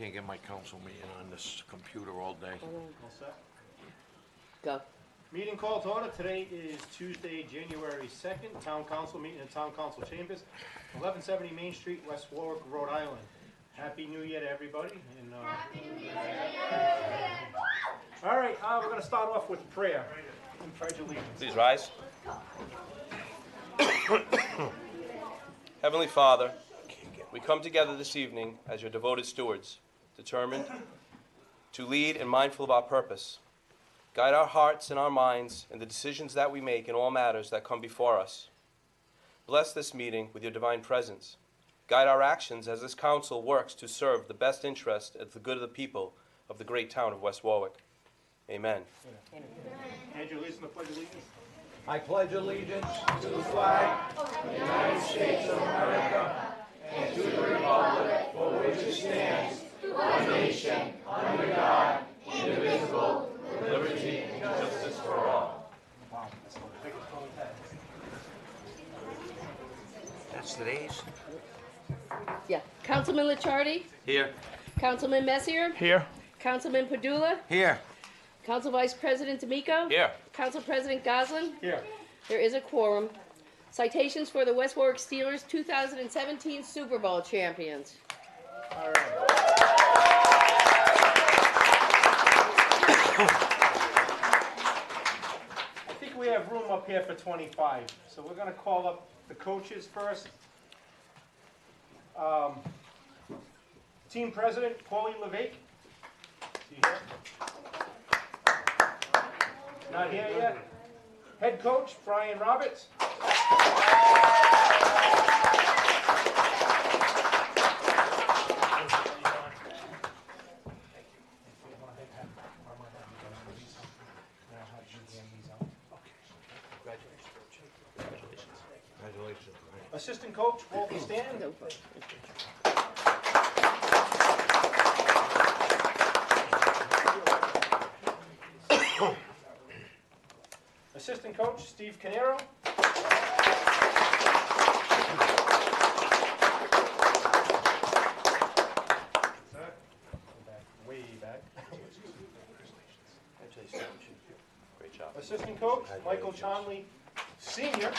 Can't get my council meeting on this computer all day. All set? Go. Meeting called to order. Today is Tuesday, January 2nd. Town Council meeting in Town Council Chambers, 1170 Main Street, West Warwick, Rhode Island. Happy New Year to everybody. And, Happy New Year to you. All right, we're going to start off with prayer and pledge allegiance. Please rise. Heavenly Father, we come together this evening as your devoted stewards, determined to lead and mindful of our purpose. Guide our hearts and our minds in the decisions that we make in all matters that come before us. Bless this meeting with your divine presence. Guide our actions as this council works to serve the best interest of the good of the people of the great town of West Warwick. Amen. Andrew, listen to pledge allegiance. I pledge allegiance to the flag of the United States of America and to the republic for which it stands, one nation, under God, indivisible, with liberty and justice for all. That's today's. Yeah. Councilman Licciardi, Here. Councilman Messier, Here. Councilman Padula, Here. Council Vice President D'Amico, Here. Council President Goslin. Here. There is a quorum. Citations for the West Warwick Steelers 2017 Super Bowl champions. All right. I think we have room up here for 25, so we're going to call up the coaches first. Team President, Paulie LeVake. Is he here? Not here yet. Head Coach, Brian Roberts. Congratulations. Assistant Coach, Walter Stanton. Assistant Coach, Steve Canero. Way back. Great job. Assistant Coach, Michael Chonley, Senior.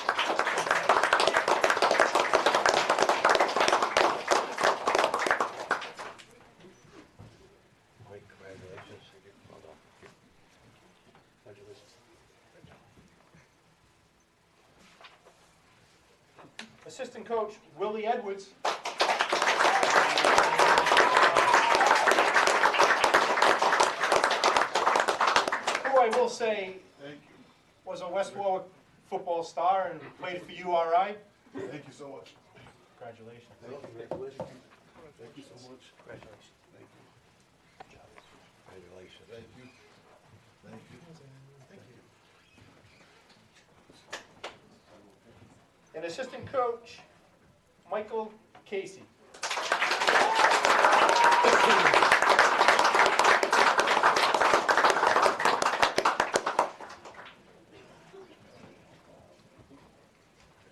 Great, congratulations. Well done. Congratulations. Assistant Coach, Willie Edwards. Who I will say was a West Warwick football star and played for URI. Thank you so much. Congratulations. Thank you so much. Congratulations. Thank you. Congratulations. Thank you. Thank you. Thank you. And Assistant Coach, Michael Casey.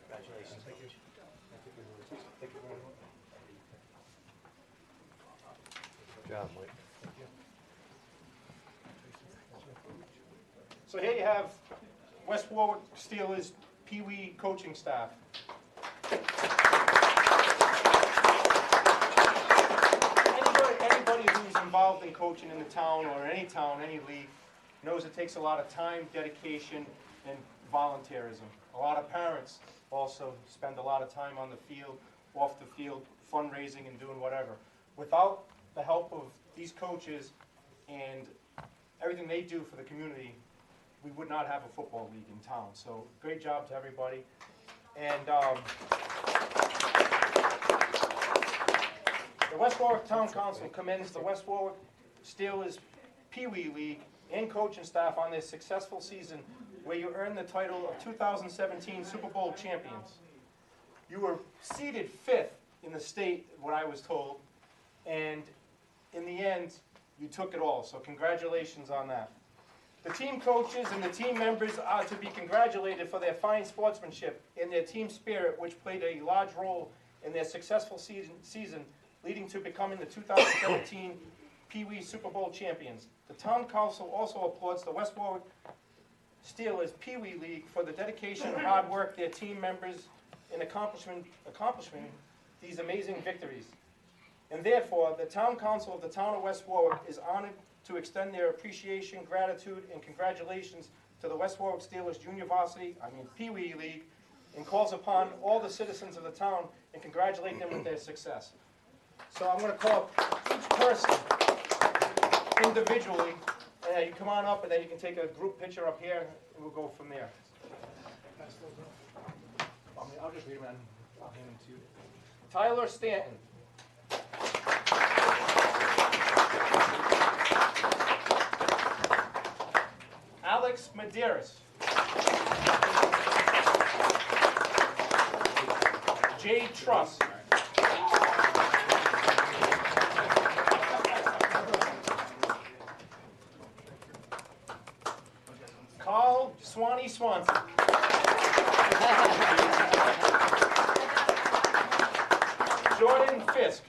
Congratulations. Thank you. Thank you very much. Good job, Mike. So here you have West Warwick Steelers Pee Wee coaching staff. Anybody who's involved in coaching in the town or any town, any league, knows it takes a lot of time, dedication, and volunteerism. A lot of parents also spend a lot of time on the field, off the field, fundraising and doing whatever. Without the help of these coaches and everything they do for the community, we would not have a football league in town. So great job to everybody. And the West Warwick Town Council commends the West Warwick Steelers Pee Wee League and coaching staff on their successful season where you earned the title of 2017 Super Bowl champions. You were seeded 5th in the state, what I was told, and in the end, you took it all. So congratulations on that. The team coaches and the team members are to be congratulated for their fine sportsmanship and their team spirit, which played a large role in their successful season leading to becoming the 2017 Pee Wee Super Bowl champions. The town council also applauds the West Warwick Steelers Pee Wee League for the dedication and hard work their team members in accomplishing these amazing victories. And therefore, the town council of the town of West Warwick is honored to extend their appreciation, gratitude, and congratulations to the West Warwick Steelers Junior Varsity, Pee Wee League, and calls upon all the citizens of the town and congratulate them with their success. So I'm going to call each person individually, and you come on up, and then you can take a group picture up here, and we'll go from there. I'll just read them and I'll hand them to you. Tyler Stanton. Alex Medeiros. Jay Truss. Carl Swanee Swanson. Jordan Fisk.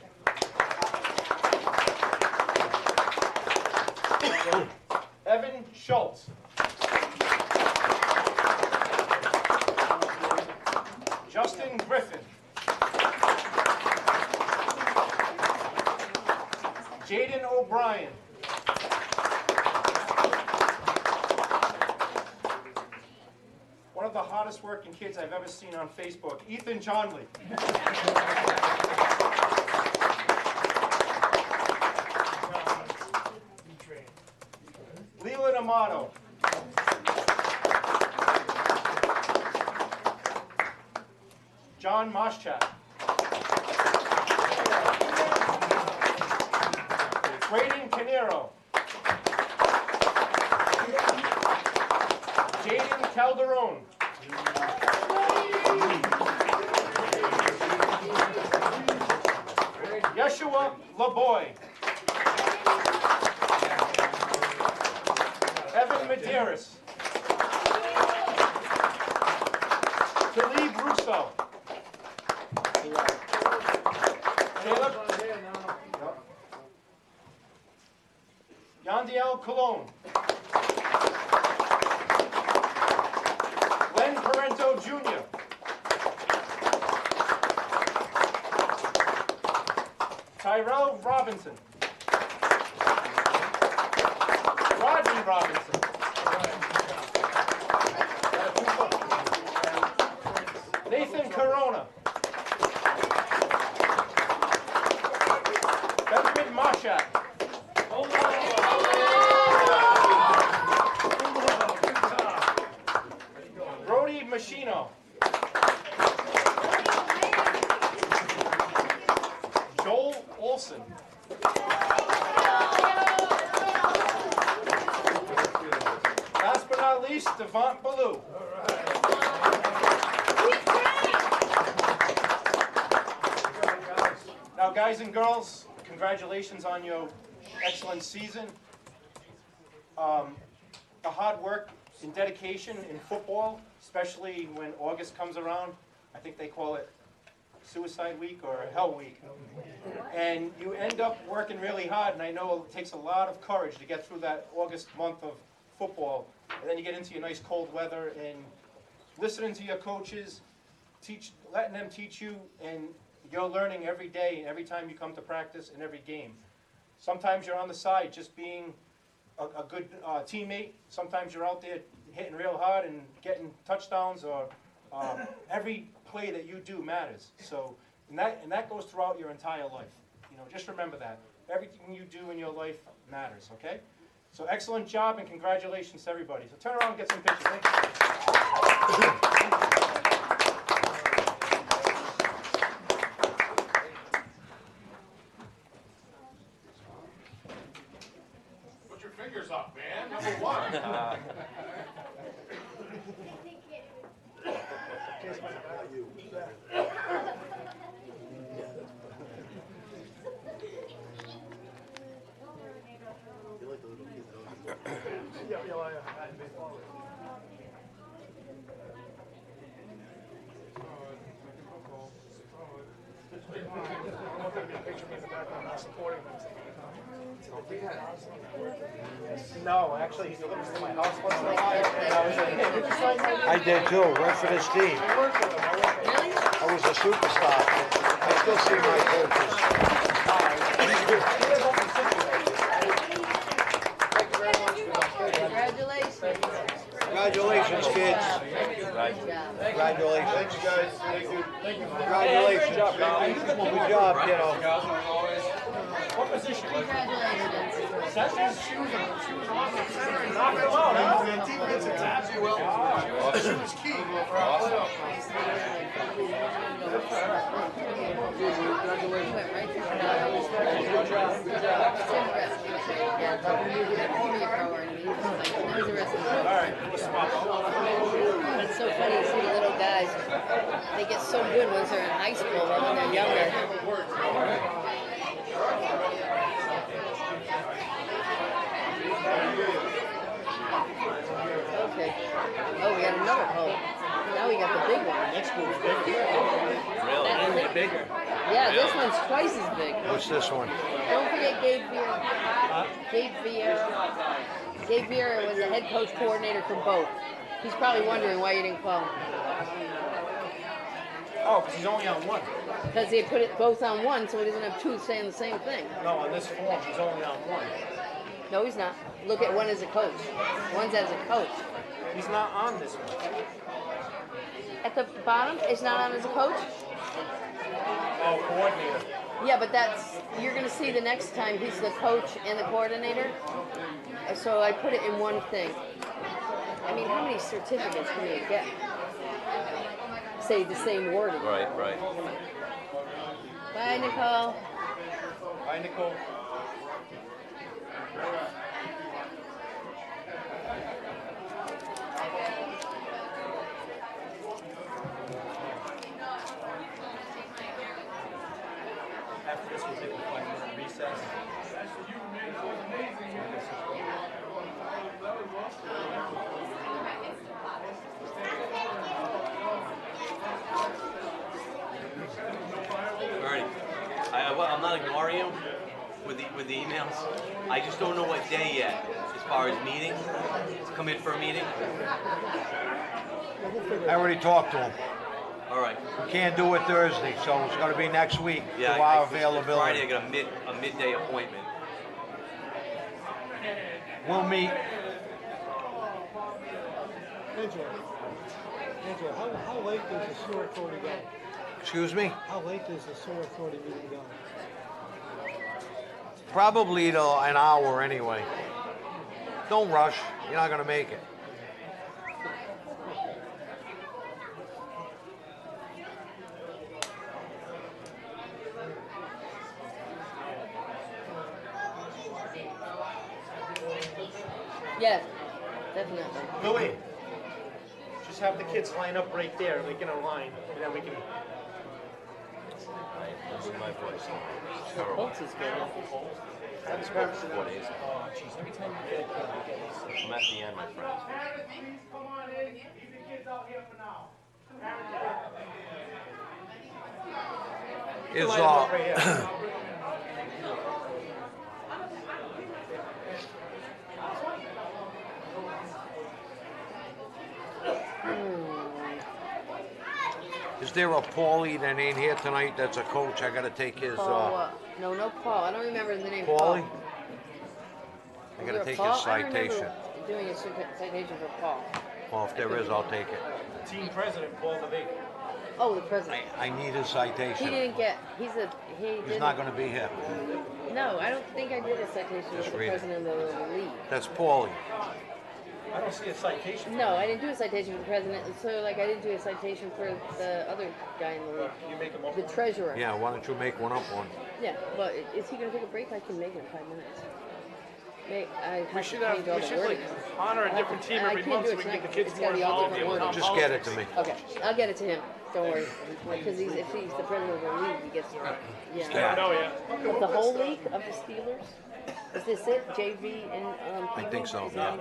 Evan Schultz. Justin Griffin. Jaden O'Brien. One of the hardest working kids I've ever seen on Facebook, Ethan Johnley. Leland Amato. John Moschak. Braden Canero. Jaden Calderon. Yeshua LaBoy. Evan Medeiros. Talib Russo. Caleb. Yandiel Colon. Len Parento Jr. Tyrell Robinson. Rodney Robinson. Nathan Corona. Benjamin Moschak. Brody Machino. Joel Olson. Last but not least, Devont Ballou. Now, guys and girls, congratulations on your excellent season. The hard work and dedication in football, especially when August comes around, I think they call it Suicide Week or Hell Week. And you end up working really hard, and I know it takes a lot of courage to get through that August month of football. And then you get into your nice cold weather and listening to your coaches, letting them teach you, and you're learning every day, every time you come to practice and every game. Sometimes you're on the side just being a good teammate. Sometimes you're out there hitting real hard and getting touchdowns, or every play that you do matters. So, and that goes throughout your entire life. You know, just remember that. Everything you do in your life matters, okay? So excellent job and congratulations to everybody. So turn around and get some pictures. Thank you. Put your fingers up, man. Number one. picture of me in the background, not supporting him. No, actually, he delivers to my house once in a while. And I was like, hey, did you sign my I did too, right for this team. I work with him. Really? I was a superstar. I still see my coaches. Congratulations. Congratulations, kids. Good job. Congratulations. Thanks, guys. Thank you. Congratulations. Good job, kiddo. What position? Congratulations. Sessions? She was awesome. Center and knocked him out, huh? The team gets a tap. She was key. He went right through the Good job. Good job. Yeah, give me a pro or anything. He's a wrestler. All right, we'll swap. It's so funny to see the little guys. They get so good once they're in high school, but when they're younger. Okay. Oh, we got another pole. Now we got the big one. Next group's bigger. That's bigger. Yeah, this one's twice as big. What's this one? Don't forget Gabe Vieira. Gabe Vieira. Gabe Vieira was the head coach coordinator for both. He's probably wondering why you didn't call him. Oh, because he's only on one. Because they put it both on one, so he doesn't have two saying the same thing. No, on this form, he's only on one. No, he's not. Look at one as a coach. One's as a coach. He's not on this one. At the bottom, it's not on as a coach? Oh, coordinator. Yeah, but that's, you're going to see the next time he's the coach and the coordinator. So I put it in one thing. I mean, how many certificates can you get? Say the same wording. Right, right. Bye, Nicole. Hi, Nicole. After this, we'll take a 5-minute recess. Alright, I'm not ignoring you with the emails. I just don't know what day yet, as far as meetings, to come in for a meeting. I already talked to him. Alright, We can't do it Thursday, so it's gonna be next week to yeah, our Friday I availability. got a midday appointment. We'll meet. Angela, how late does the sewer authority go? Excuse me? How late does the sewer authority meeting go? Probably till an hour anyway. Don't rush. You're not gonna make it. Yes, definitely. Louis, just have the kids line up right there, like in a line, and then we can. Losing my voice. Colts is good. I haven't spoken for 4 days. Oh, jeez, every time you get I'm at the end, my friend. Come on in. Keep the kids out here for now. Is line them up right here. is there a Paulie that ain't here tonight that's a coach? I gotta take his, Paul, no, Paul. I don't remember the name. Paulie? Paul. I Was gotta there a take Paul? his I don't remember citation. doing a citation for Paul. Well, if there is, I'll take it. Team president, Paul DeVay. Oh, the president. I need his He citation. didn't get. He He's didn't. not gonna be here. No, I don't think I did a citation Just for the read it. president of the league. That's Paulie. I don't see a citation. No, I didn't do a citation for the president. So, like, I didn't do a citation for the other guy in the league, You make them up. the treasurer. Yeah, why don't you make one up one? Yeah, but is he gonna take a break? I can make it in 5 minutes. I have We to should change all we the should wording. honor a different team I every can't month do so it we can get the tonight. kids It's more gotta be all involved. different wording. Just get it to me. Okay, I'll get it to him. Don't worry, because if he's the president of the league, he gets. I Yeah. don't know yet. Of the whole league of the Steelers. Is this it? JV and I think so. Is that it?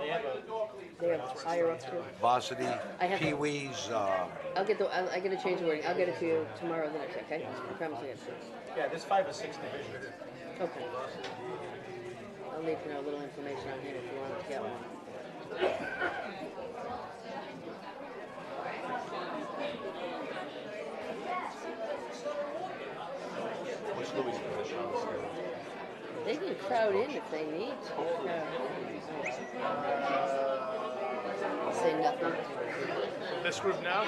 They have higher ups too. Varsity, I have to- Pee-wees, I gotta change the wording. I'll get it to you tomorrow or the next, okay? I promise I'll get it to you. Yeah, there's 5 or 6 divisions. Okay. I'll leave you know a little information on him if you want to get one. What's Louis' position on this? They can crowd in if they need to. Say nothing. This group now?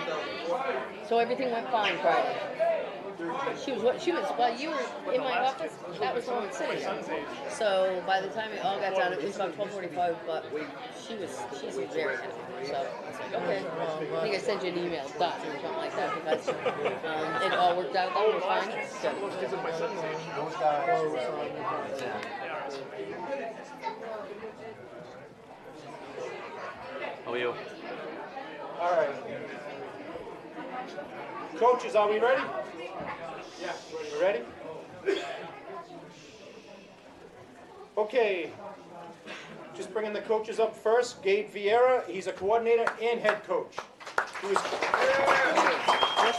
So everything went fine Friday. She was while you were in my office, that was the woman sitting there. So by the time it all got done, it was about 12:45, but she's very happy. So I was like, okay, I think I sent you an email, done, or something like that, because it all worked out, that was fine. How are you? All right. Coaches, are we ready? Yeah. You ready? Okay. Just bringing the coaches up first. Gabe Vieira, he's a coordinator and head coach. What's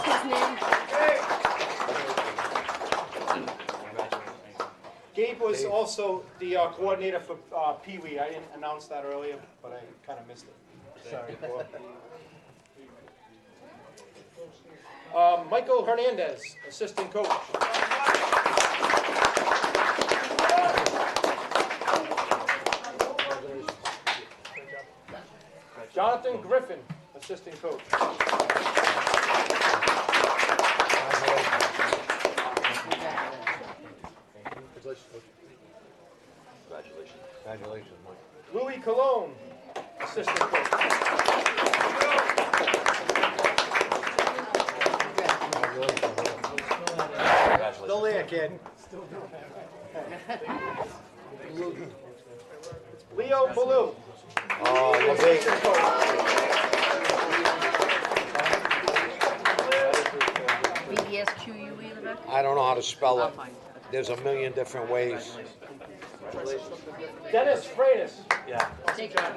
his name? Gabe was also the coordinator for Pee Wee. I didn't announce that earlier, but I kind of missed it. Sorry. Michael Hernandez, assistant coach. Jonathan Griffin, assistant coach. Congratulations. congratulations, Mike. Louis Cologne, assistant coach. Still there, kid. Leo Baloo, Oh, you're big. assistant coach. BESQUE in the back? I don't know how to spell I'll it. find it. There's a million different ways. Dennis Freitas. Yeah. Take it. All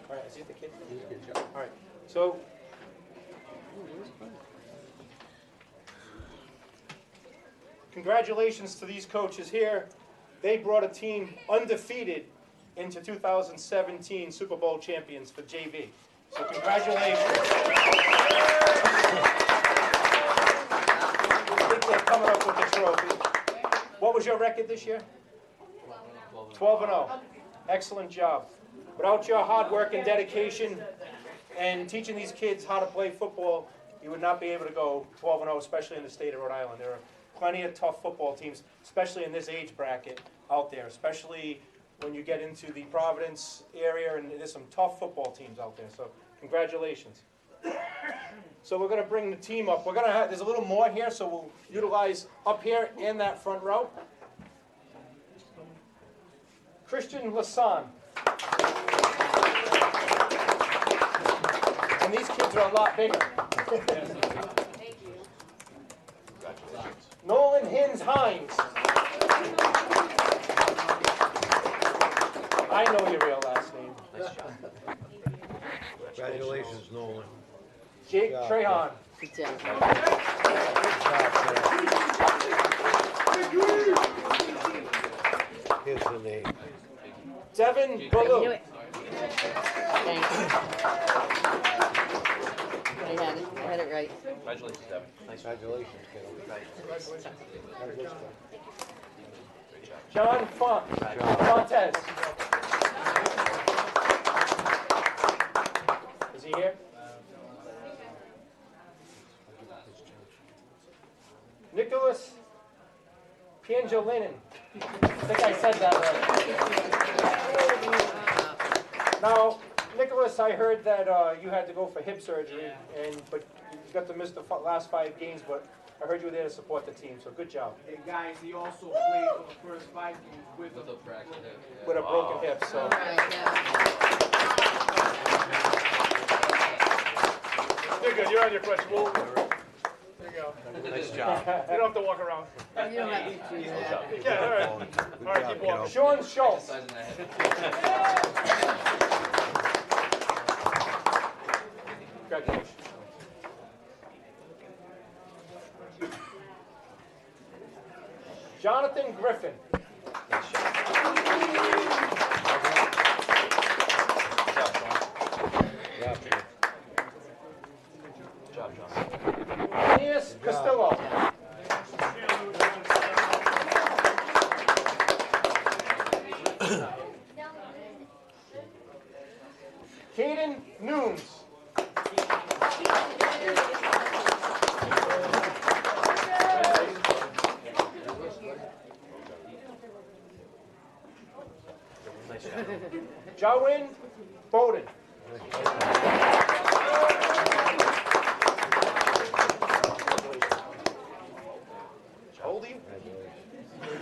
right, is he the kid? All right, so. Congratulations to these coaches here. They brought a team undefeated into 2017 Super Bowl champions for JV. So congratulations. I think they're coming up with the trophy. What was your record this year? 12-0. Excellent job. Without your hard work and dedication and teaching these kids how to play football, you would not be able to go 12-0, especially in the state of Rhode Island. There are plenty of tough football teams, especially in this age bracket out there, especially when you get into the Providence area, and there's some tough football teams out there. So congratulations. So we're going to bring the team up. We're going to have, there's a little more here, so we'll utilize up here in that front row. Christian Lassan. And these kids are a lot bigger. Nolan Hins Hines. I know your real last name. Congratulations, Nolan. Jake Yeah. Trahan. Good job. Here's the name. Devin I knew Baloo. it. Thanks. I had it right. Congratulations, Devin. Congratulations, kid. John Fontes. Is he here? Nicholas Piangelinin. I think I said that right. Now, Nicholas, I heard that you had to go for hip surgery, but you got to miss the last 5 games, but I heard you were there to support the team, so good job. Hey guys, he also played for the first 5 games with a fractured hip. With a broken hip, so. All right, yeah. You're good. You're on your question. There you go. know. Nice job. You don't have to walk around. You don't have to do that. Yeah, all right. Good All right, job, keep walking. Sean Schultz. Congratulations. Jonathan Griffin. Nice job. Good job, John. Aeneas Castillo. Caden Nunes. Nice job. Jawin Bowden. Hold you.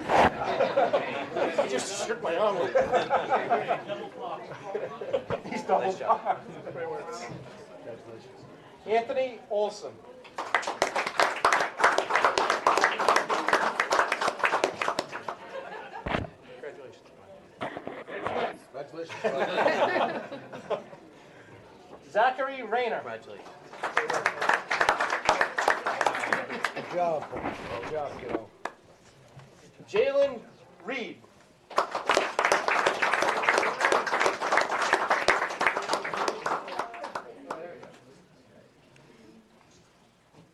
I just shook my arm. He's double Nice job. parked. Anthony Olson. Congratulations. Zachary Rayner. Congratulations. Good job. Good job, kiddo. Jalen Reed.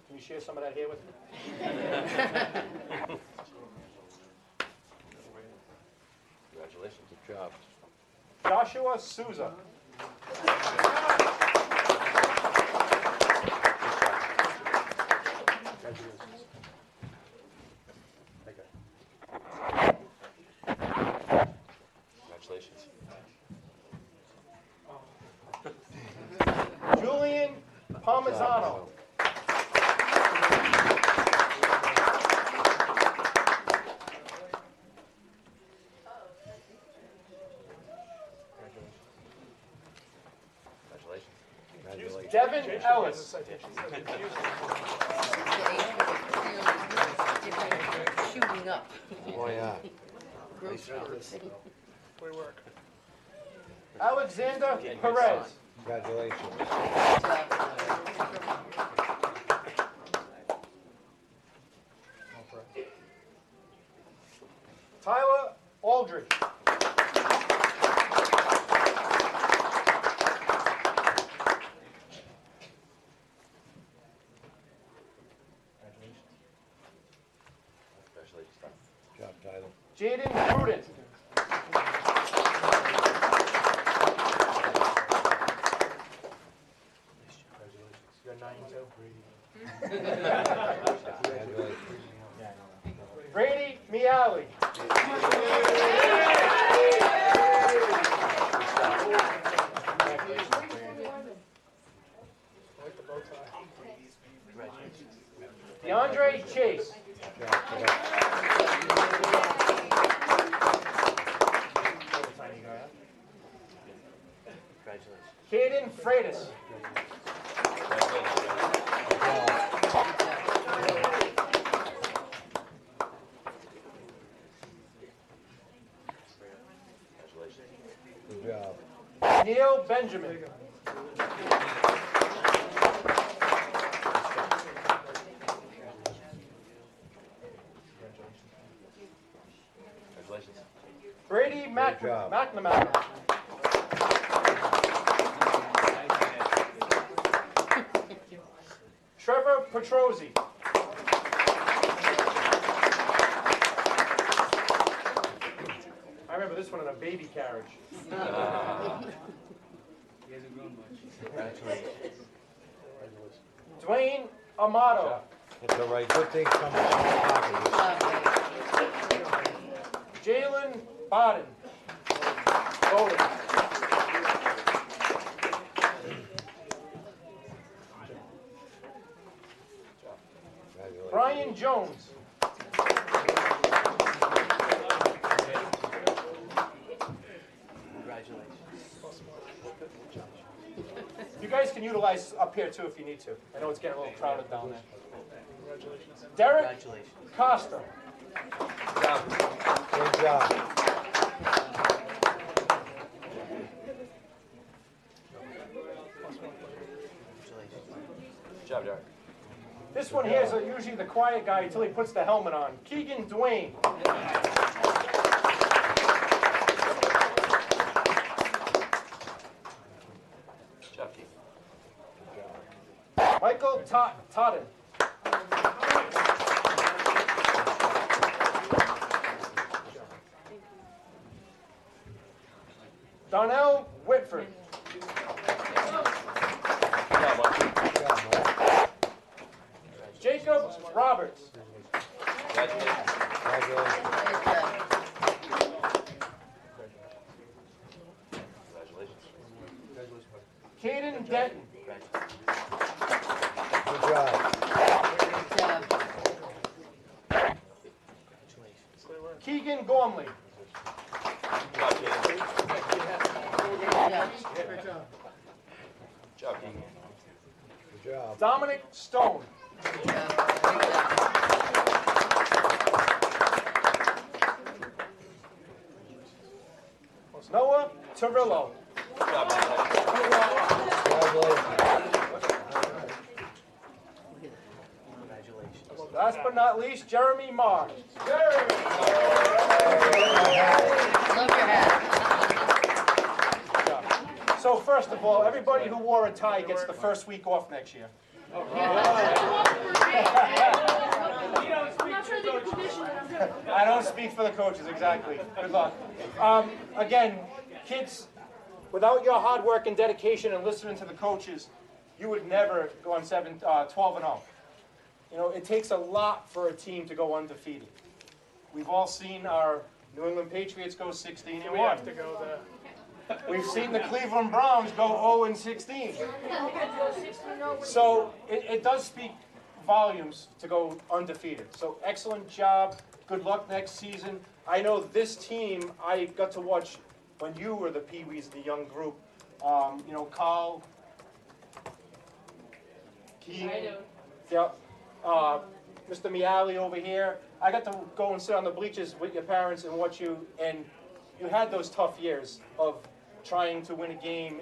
Can you share some of that here with me? Congratulations. Good job. Joshua Souza. Congratulations. Julian Parmesano. Congratulations. Devin Ellis. Shooting up. Oh, yeah. Gross. We work. Alexander Perez. Congratulations. Tyler Aldridge. Congratulations, Tom. Good job, Tyler. Jaden Prudent. You're 9-2. Congratulations. Brady Miali. Congratulations. DeAndre Chase. Good job, kiddo. Congratulations. Caden Freitas. Congratulations. Good job. Neil Benjamin. Congratulations. Brady job. McNamara. Trevor Petrozzi. I remember this one in a baby carriage. Congratulations. Dwayne Amato. It's all right. Good things come from the pocket. Jalen Bodden. Bowden. Congratulations. Brian Jones. Congratulations. You guys can utilize up here too if you need to. I know it's getting a little crowded down there. Derek Congratulations. Costa. Good job. Good job, Derek. This one here is usually the quiet guy until he puts the helmet on. Keegan Dwayne. Good job, Keith. Michael Totten. Donnell Whitford. Good job, Mike. Jacob Roberts. Congratulations. Congratulations. Caden Denton. Good job. Keegan Gormley. Good job, Keith. Good job, Keith. Good job. Dominic Stone. Noah Torillo. Good job, Dominic. Congratulations. Last but not least, Jeremy Marr. Love your hat. So first of all, everybody who wore a tie gets the first week off next year. I don't speak for the coaches, exactly. Good luck. Again, kids, without your hard work and dedication and listening to the coaches, you would never go on 12-0. You know, it takes a lot for a team to go undefeated. We've all seen our New England Patriots go 16-1. We have to go there. We've seen the Cleveland Browns go 0-16. So it does speak volumes to go undefeated. So excellent job. Good luck next season. I know this team, I got to watch when you were the Pee-wees, the young group. You know, Carl, Keith, yep, Mr. Miali over here. I got to go and sit on the bleachers with your parents and watch you, and you had those tough years of trying to win a game.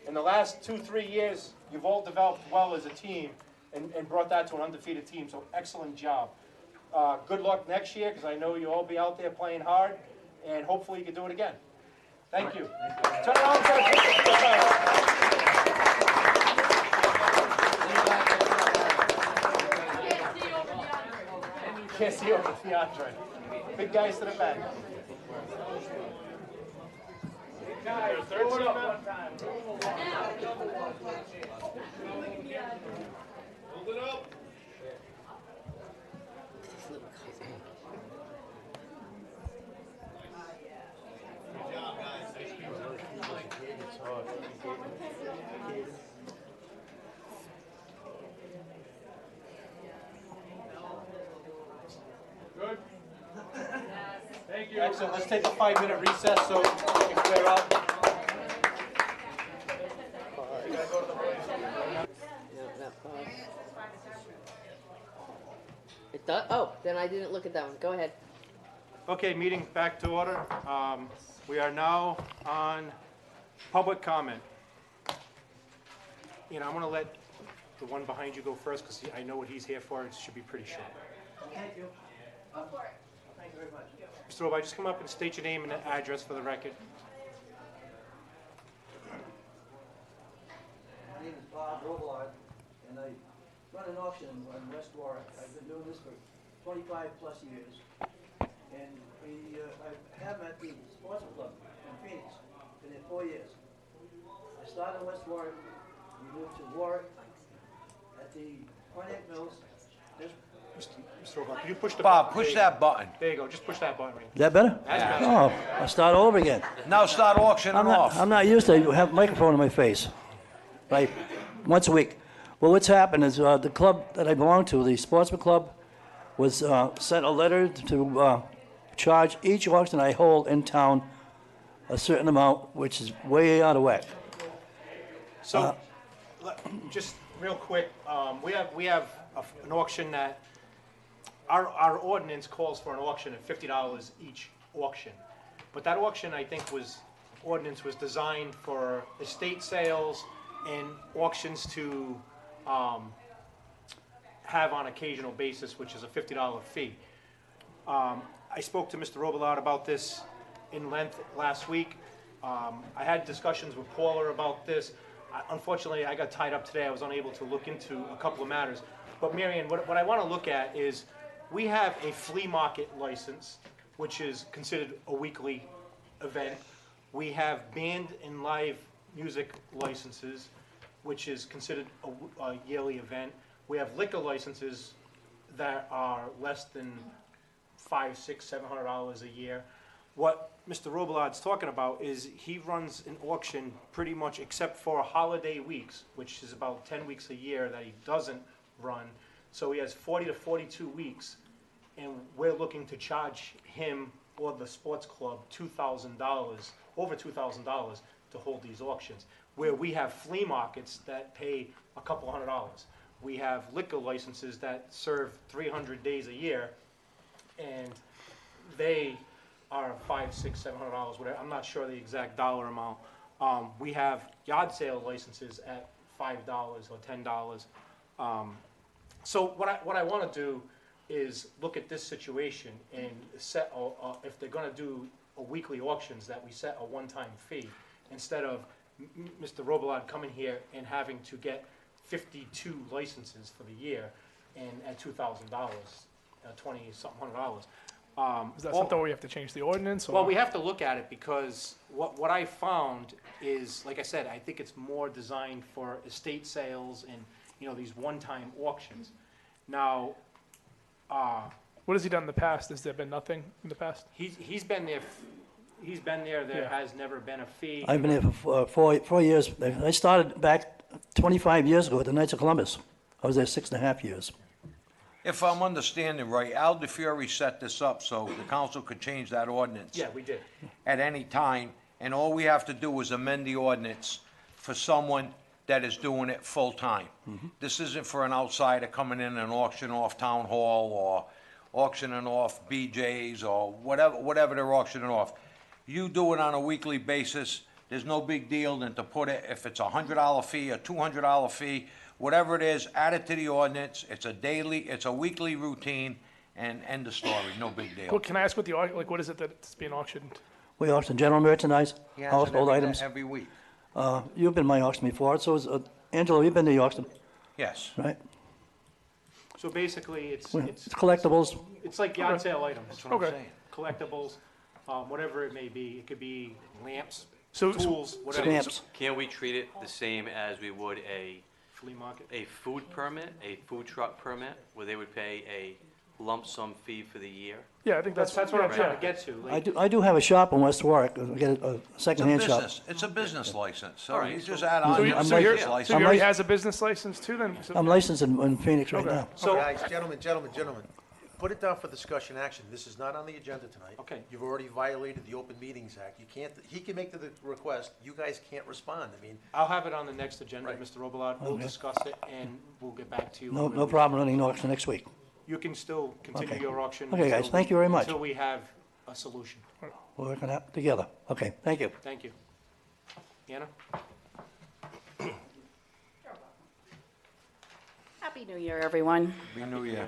In the last 2-3 years, you've all developed well as a team and brought that to an undefeated team, so excellent job. Good luck next year, because I know you'll all be out there playing hard, and hopefully you can do it again. Thank you. Turn around, can't see over DeAndre. Big guys to the back. Hold it up. Good? Thank you. Excellent. Let's take a 5-minute recess so we can clear out. It does? Oh, then I didn't look at that one. Go ahead. Okay, meeting back to order. We are now on public comment. You know, I'm gonna let the one behind you go first, because I know what he's here for. It should be pretty short. Thank you. Go for it. Thank you very much. Mr. Roby, just come up and state your name and address for the record. My name is Bob Robillard, and I run an auction on West Warwick. I've been doing this for 25 plus years. And I have at the Sports Club in Phoenix. Been there 4 years. I started in West Warwick. We moved to Warwick at the Pontiac Mills. Mr. Roby, could you push the Bob, button? push There you that button. go. There you go. Just push that button right Is that better? That's better. Oh, I'll start all over again. Now start auctioning off. I'm not used to have a microphone in my face, right? Once a week. Well, what's happened is the club that I belong to, the Sportsman Club, was sent a letter to charge each auction I hold in town a certain amount, which is way out of whack. So, just real quick, we have an auction that our ordinance calls for an auction at $50 each auction. But that auction, I think, ordinance was designed for estate sales and auctions to have on occasional basis, which is a $50 fee. I spoke to Mr. Robillard about this in length last week. I had discussions with Paula about this. Unfortunately, I got tied up today. I was unable to look into a couple of matters. But Marion, what I want to look at is we have a flea market license, which is considered a weekly event. We have band and live music licenses, which is considered a yearly event. We have liquor licenses that are less than $500, $600, $700 a year. What Mr. Robillard's talking about is he runs an auction pretty much except for holiday weeks, which is about 10 weeks a year that he doesn't run. So he has 40 to 42 weeks, and we're looking to charge him or the sports club $2,000, over $2,000 to hold these auctions, where we have flea markets that pay a couple $100. We have liquor licenses that serve 300 days a year, and they are $500, $600, $700, whatever. I'm not sure the exact dollar amount. We have yard sale licenses at $5 or $10. So what I want to do is look at this situation and set, if they're going to do a weekly auctions, that we set a one-time fee instead of Mr. Robillard coming here and having to get 52 licenses for the year and at $2,000, $20-something $100. Is that something where we have to change the ordinance? Or? Well, we have to look at it because what I found is, like I said, I think it's more designed for estate sales and, you know, these one-time auctions. Now, what has he done in the past? Has there been nothing in the past? he's been there. He's been there. There Yeah. has never been a fee. I've been here for 4 years. I started back 25 years ago at the Knights of Columbus. I was there 6.5 years. If I'm understanding right, Al DeFiore set this up so the council could change that ordinance Yeah, we did. at any time, and all we have to do is amend the ordinance for someone that is doing it full-time. This isn't for an outsider coming in and auctioning off Town Hall or auctioning off BJ's or whatever they're auctioning off. You do it on a weekly basis, there's no big deal than to put it, if it's a $100 fee, a $200 fee, whatever it is, add it to the ordinance, it's a weekly routine, and end of story, no big deal. Well, can I ask what what is it that's being auctioned? We auction general merchandise, He has it household items. every week, You've been to my auction before, so is, Angelo, you've been to the auction, yes. right? So basically, It's collectibles. it's like yard sale items. That's what I'm Okay. saying. Collectibles, whatever it may be. It could be lamps, So- tools, whatever. Stamps. Can't we treat it the same as we would a Flea market. food permit, a food truck permit, where they would pay a lump sum fee for the year? Yeah, I think That's what I'm yeah, trying yeah. to get to. I do have a shop in West Warwick. I get a It's a secondhand shop. business, it's a business license, so All right, you so- just add So, on you, your I'm so, you're, business so license. he I'm already lic- has a business license too, then? So- I'm licensed in Phoenix right Okay. now. So, Guys, gentlemen, put it down for discussion action. This is not on the agenda tonight. Okay. You've already violated the Open Meetings Act. You can't, he can make the request, you guys can't respond. I mean, I'll have it on the next agenda, Right. Mr. Robillard. We'll Okay. discuss it, and we'll get back to you. No, on no where we- problem running the auction next week. You can still continue Okay. your auction. Okay, guys, until thank you very much. Until we have a solution. We're working out together. Okay, thank you. Thank you. Anna? Happy New Year, everyone. Happy New Year.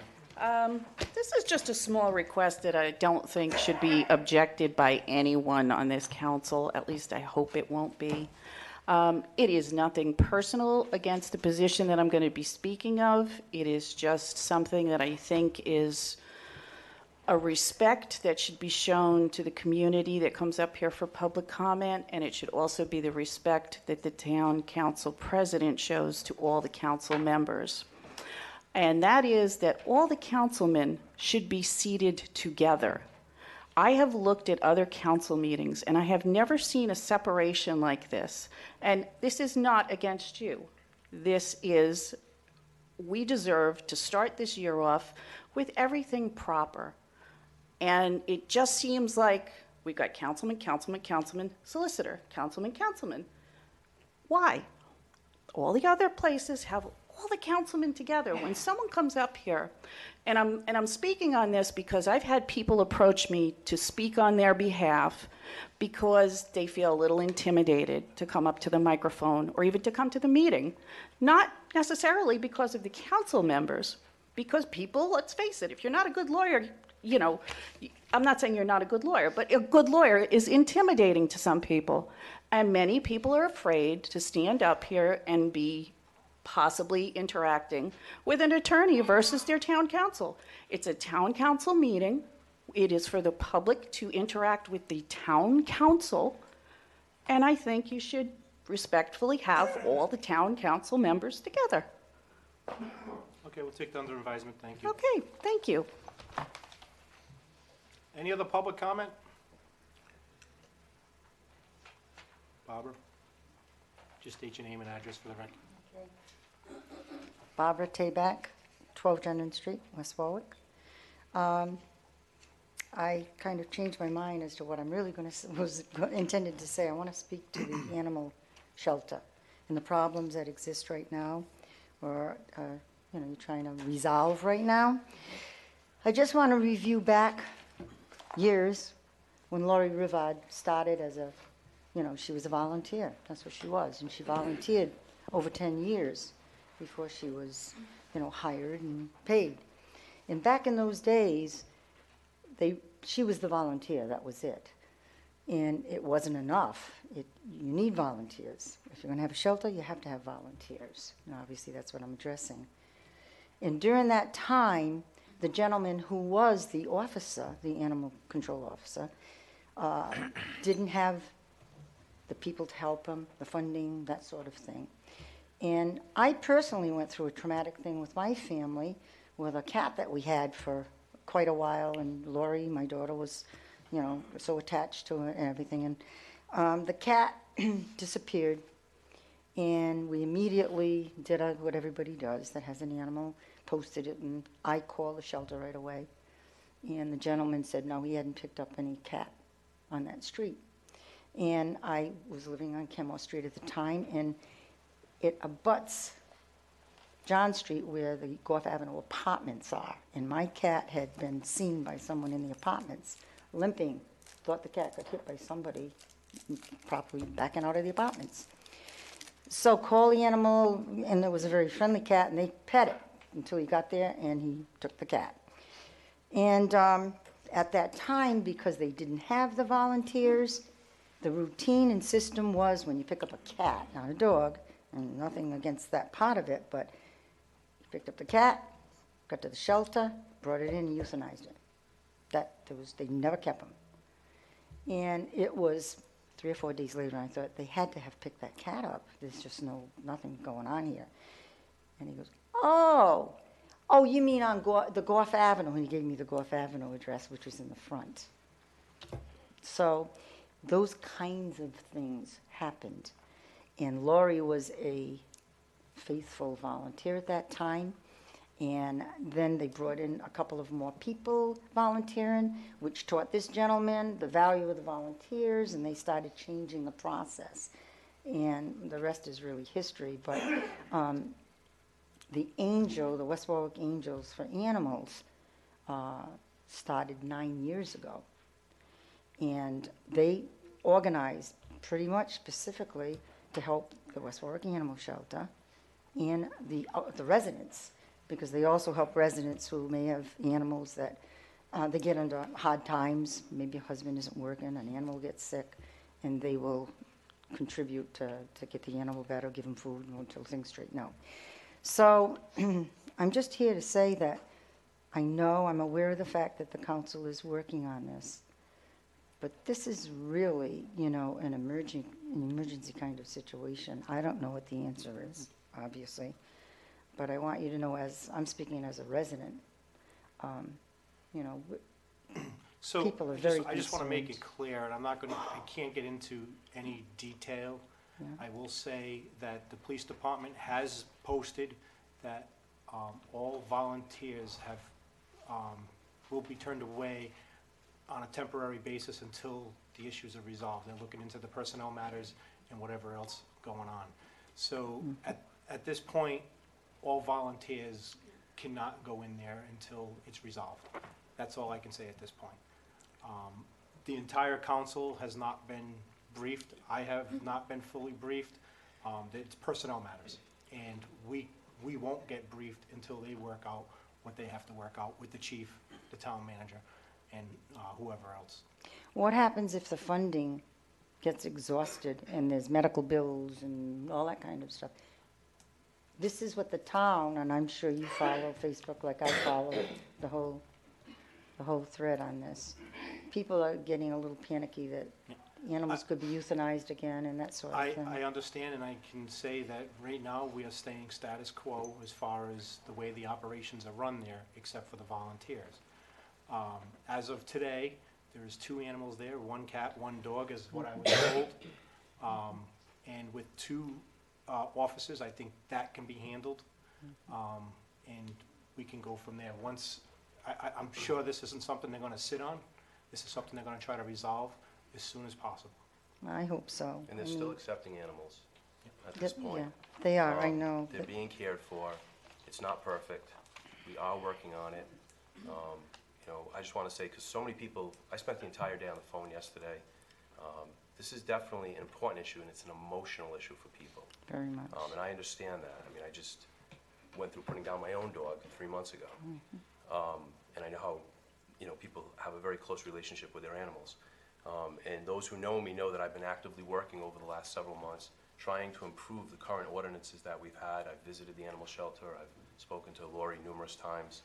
This is just a small request that I don't think should be objected by anyone on this council. At least I hope it won't be. It is nothing personal against the position that I'm going to be speaking of. It is just something that I think is a respect that should be shown to the community that comes up here for public comment, and it should also be the respect that the town council president shows to all the council members. And that is that all the councilmen should be seated together. I have looked at other council meetings, and I have never seen a separation like this. And this is not against you. This is, we deserve to start this year off with everything proper. And it just seems like we've got councilman, solicitor, councilman. Why? All the other places have all the councilmen together. When someone comes up here And I'm speaking on this because I've had people approach me to speak on their behalf because they feel a little intimidated to come up to the microphone or even to come to the meeting. Not necessarily because of the council members, because people, let's face it, if you're not a good lawyer, you know, I'm not saying you're not a good lawyer, but a good lawyer is intimidating to some people. And many people are afraid to stand up here and be possibly interacting with an attorney versus their town council. It's a town council meeting. It is for the public to interact with the town council. And I think you should respectfully have all the town council members together. Okay, we'll take that under advisement, thank you. Okay, thank you. Any other public comment? Barbara? Just state your name and address for the record. Barbara Tabak, 12 Dundon Street, West Warwick. I kind of changed my mind as to what I'm really intended to say. I want to speak to the animal shelter and the problems that exist right now, or you're trying to resolve right now. I just want to review back years when Laurie Rivard started as a, she was a volunteer. That's what she was, and she volunteered over 10 years before she was, hired and paid. And back in those days, she was the volunteer, that was it. And it wasn't enough. You need volunteers. If you're going to have a shelter, you have to have volunteers. And obviously, that's what I'm addressing. And during that time, the gentleman who was the officer, the animal control officer, didn't have the people to help him, the funding, that sort of thing. And I personally went through a traumatic thing with my family with a cat that we had for quite a while, and Lori, my daughter, was, so attached to it and everything. And the cat disappeared, and we immediately did what everybody does that has an animal, posted it, and I called the shelter right away. And the gentleman said no, he hadn't picked up any cat on that street. And I was living on Kenmore Street at the time, and it abuts John Street where the Gough Avenue apartments are. And my cat had been seen by someone in the apartments, limping, thought the cat got hit by somebody probably backing out of the apartments. So call the animal, and it was a very friendly cat, and they pet it until he got there, and he took the cat. And at that time, because they didn't have the volunteers, the routine and system was when you pick up a cat, not a dog, and nothing against that part of it, but you picked up the cat, got to the shelter, brought it in, and euthanized it. They never kept him. And it was 3 or 4 days later, and I thought they had to have picked that cat up. There's just nothing going on here. And he goes, oh, you mean on the Gough Avenue? And he gave me the Gough Avenue address, which was in the front. So those kinds of things happened. And Laurie was a faithful volunteer at that time. And then they brought in a couple of more people volunteering, which taught this gentleman the value of the volunteers, and they started changing the process. And the rest is really history. But the West Warwick Angels for Animals started 9 years ago. And they organized pretty much specifically to help the West Warwick Animal Shelter and the residents, because they also help residents who may have animals that they get under hard times. Maybe a husband isn't working, an animal gets sick, and they will contribute to get the animal better, give them food until things straighten out. So I'm just here to say that I'm aware of the fact that the council is working on this, but this is really, an emergency kind of situation. I don't know what the answer is, obviously, but I want you to know, as I'm speaking as a resident, So people are very I just want to make concerned. it clear, and I can't get into any detail. Yeah. I will say that the police department has posted that all volunteers will be turned away on a temporary basis until the issues are resolved. They're looking into the personnel matters and whatever else going on. So at this point, all volunteers cannot go in there until it's resolved. That's all I can say at this point. The entire council has not been briefed. I have not been fully briefed. It's personnel matters. And we won't get briefed until they work out what they have to work out with the chief, the town manager, and whoever else. What happens if the funding gets exhausted and there's medical bills and all that kind of stuff? This is what the town, and I'm sure you follow Facebook like I follow the whole thread on this. People are getting a little panicky that animals could be euthanized again and that sort of thing. I understand, and I can say that right now we are staying status quo as far as the way the operations are run there, except for the volunteers. As of today, there's 2 animals there, 1 cat, 1 dog is what I was told. And with 2 officers, I think that can be handled. And we can go from there. Once, I'm sure this isn't something they're gonna sit on. This is something they're gonna try to resolve as soon as possible. I hope so. And they're I still mean, accepting animals at this point. Yeah, they are, I know. They're being cared for. It's not perfect. We are working on it. You know, I just want to say, because so many people, I spent the entire day on the phone yesterday. This is definitely an important issue, and it's an emotional issue for people. Very much. And I understand that. I mean, I just went through putting down my own dog 3 months ago. And I know how, you know, people have a very close relationship with their animals. And those who know me know that I've been actively working over the last several months trying to improve the current ordinances that we've had. I've visited the animal shelter. I've spoken to Lori numerous times.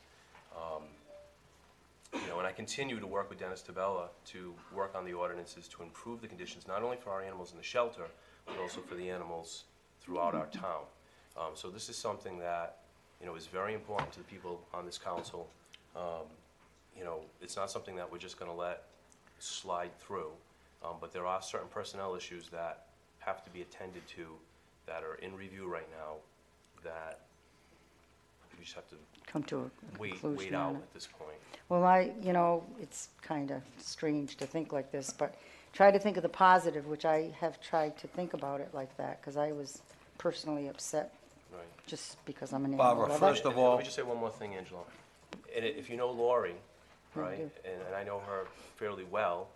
You know, and I continue to work with Dennis Tabella to work on the ordinances to improve the conditions, not only for our animals in the shelter, but also for the animals throughout our town. So this is something that, you know, is very important to the people on this council. You know, it's not something that we're just gonna let slide through, but there are certain personnel issues that have to be attended to that are in review right now that we just have to Come to a wait conclusion out on it. at this point. Well, you know, it's kind of strange to think like this, but try to think of the positive, which I have tried to think about it like that, because I was personally upset Right. just because I'm an animal Barbara, lover. first of all, Let me just say one more thing, Angela. And if you know Lori, right, do. and I know her fairly well,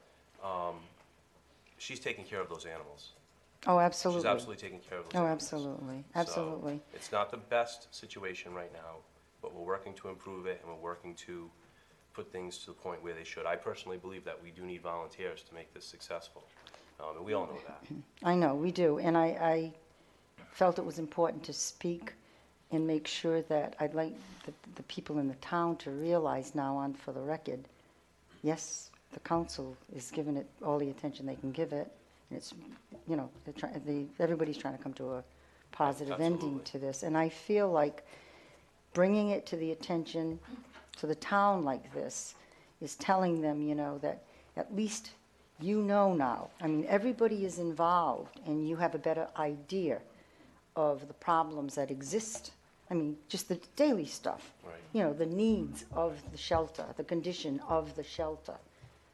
she's taking care of those animals. Oh, absolutely. She's absolutely taking care of those Oh, animals. absolutely, So, absolutely. it's not the best situation right now, but we're working to improve it, and we're working to put things to the point where they should. I personally believe that we do need volunteers to make this successful, and we all know that. I know, we do, and I felt it was important to speak and make sure that I'd like the people in the town to realize now on for the record, yes, the council is giving it all the attention they can give it, and it's, you know, everybody's trying to come to a positive ending to this, and I feel like bringing it to the attention to the town like this is telling them, you know, that at least you know now. I mean, everybody is involved, and you have a better idea of the problems that exist. I mean, just the daily stuff. Right. You know, the needs of the shelter, the condition of the shelter.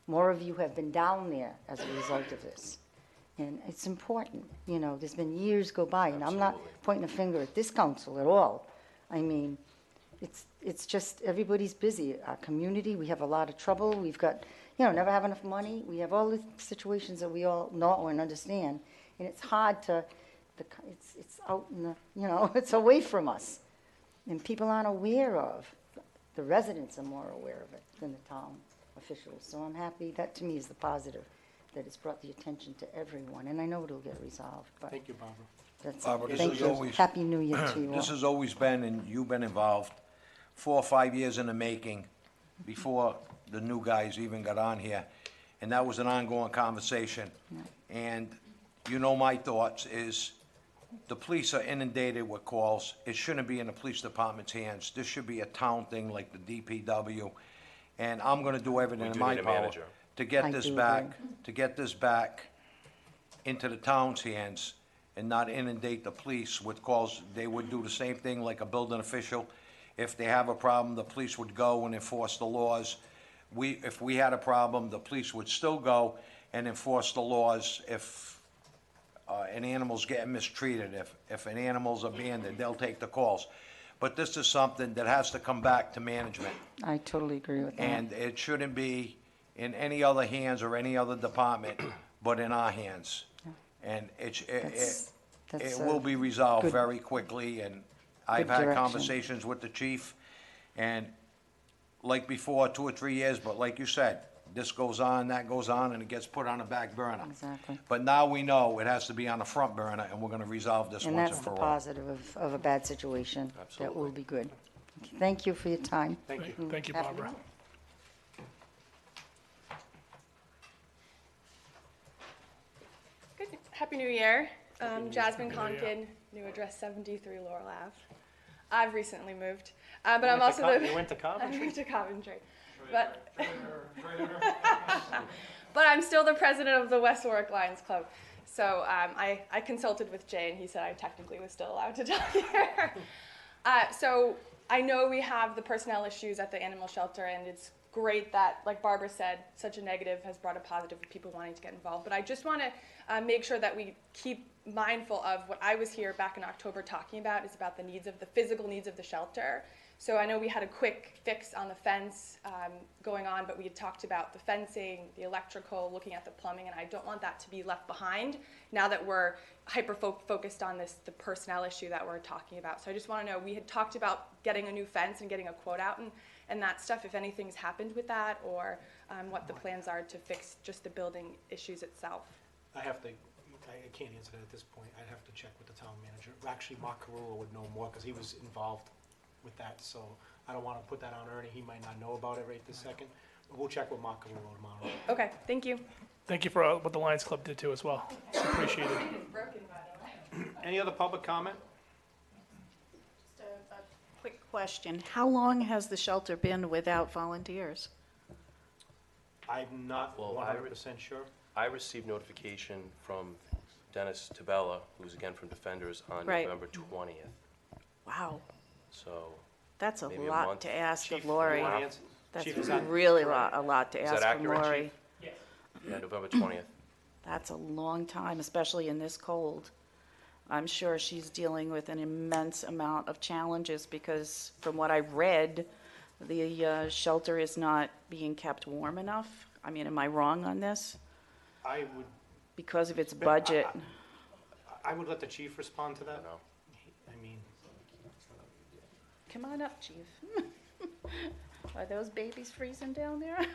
More of you have been down there as a result of this. And it's important, you know, there's been years go by, and I'm not pointing a finger at this council at all. I mean, it's just, everybody's busy. Our community, we have a lot of trouble. We've got, you know, never have enough money. We have all the situations that we all know and understand. And it's hard to, it's out in the, you know, it's away from us. And people aren't aware of, the residents are more aware of it than the town officials. So I'm happy, that to me is the positive, that it's brought the attention to everyone. And I know it'll get resolved, but Thank you, Barbara. that's Barbara, it. this Thank is you. always- Happy New Year to you all. this has always been, and you've been involved, 4 or 5 years in the making, before the new guys even got on here. And that was an ongoing conversation. And you know my thoughts is, the police are inundated with calls. It shouldn't be in the police department's hands. This should be a town thing like the DPW. And I'm gonna do everything We in do my need a power manager. to get I this do back, agree. to get this back into the town's hands and not inundate the police with calls. They would do the same thing like a building official. If they have a problem, the police would go and enforce the laws. If we had a problem, the police would still go and enforce the laws. If an animal's getting mistreated, if an animal's abandoned, they'll take the calls. but this is something that has to come back to management. I totally agree with that. And it shouldn't be in any other hands or any other department, but in our hands. And That's it a will be resolved good- very quickly, and I've good had direction. conversations with the chief, and like before, 2 or 3 years, but like you said, this goes on, that goes on, and it gets put on the back burner. Exactly. But now we know it has to be on the front burner, and we're gonna resolve this And once that's and the for all. positive of a bad situation. That Absolutely. will be good. Okay, thank you for your time. Thank you. Thank you, Happy Barbara. Good. Happy New Year. Jasmine Conkin, new address 73 Laurel Ave. I've recently moved, but I'm also the. You went to I Coventry? moved to Coventry, but but I'm still the president of the West Warwick Lions Club. So I consulted with Jay, and he said I technically was still allowed to talk here. So I know we have the personnel issues at the animal shelter, and it's great that, like Barbara said, such a negative has brought a positive of people wanting to get involved. But I just want to make sure that we keep mindful of what I was here back in October talking about, is about the needs of the physical needs of the shelter. So I know we had a quick fix on the fence going on, but we had talked about the fencing, the electrical, looking at the plumbing, and I don't want that to be left behind now that we're hyper-focused on the personnel issue that we're talking about. So I just want to know, we had talked about getting a new fence and getting a quote out and that stuff, if anything's happened with that, or what the plans are to fix just the building issues itself. I can't answer that at this point. I'd have to check with the town manager. Actually, Mark Carullo would know more because he was involved with that, so I don't want to put that on Ernie. He might not know about it right this second. But we'll check with Mark Carullo tomorrow. Okay, thank you. Thank you for what the Lions Club did too as well. It's appreciated. Any other public comment? Just a quick question. How long has the shelter been without volunteers? I'm not Well, 100% sure. I received notification from Dennis Tabella, who's again from Defenders, on Right. November 20th. Wow, So, that's a maybe a lot month. to ask Chief, of you Lori. wanna answer? That's Chief, is that really correct? a lot to Is ask that from accurate, Lori. Chief? Yeah, November 20th. That's a long time, especially in this cold. I'm sure she's dealing with an immense amount of challenges because from what I've read, the shelter is not being kept warm enough. I mean, am I wrong on this? I would, Because of its budget. I would let the chief respond to that. No. I mean, Come on up, chief. Are those babies freezing down there?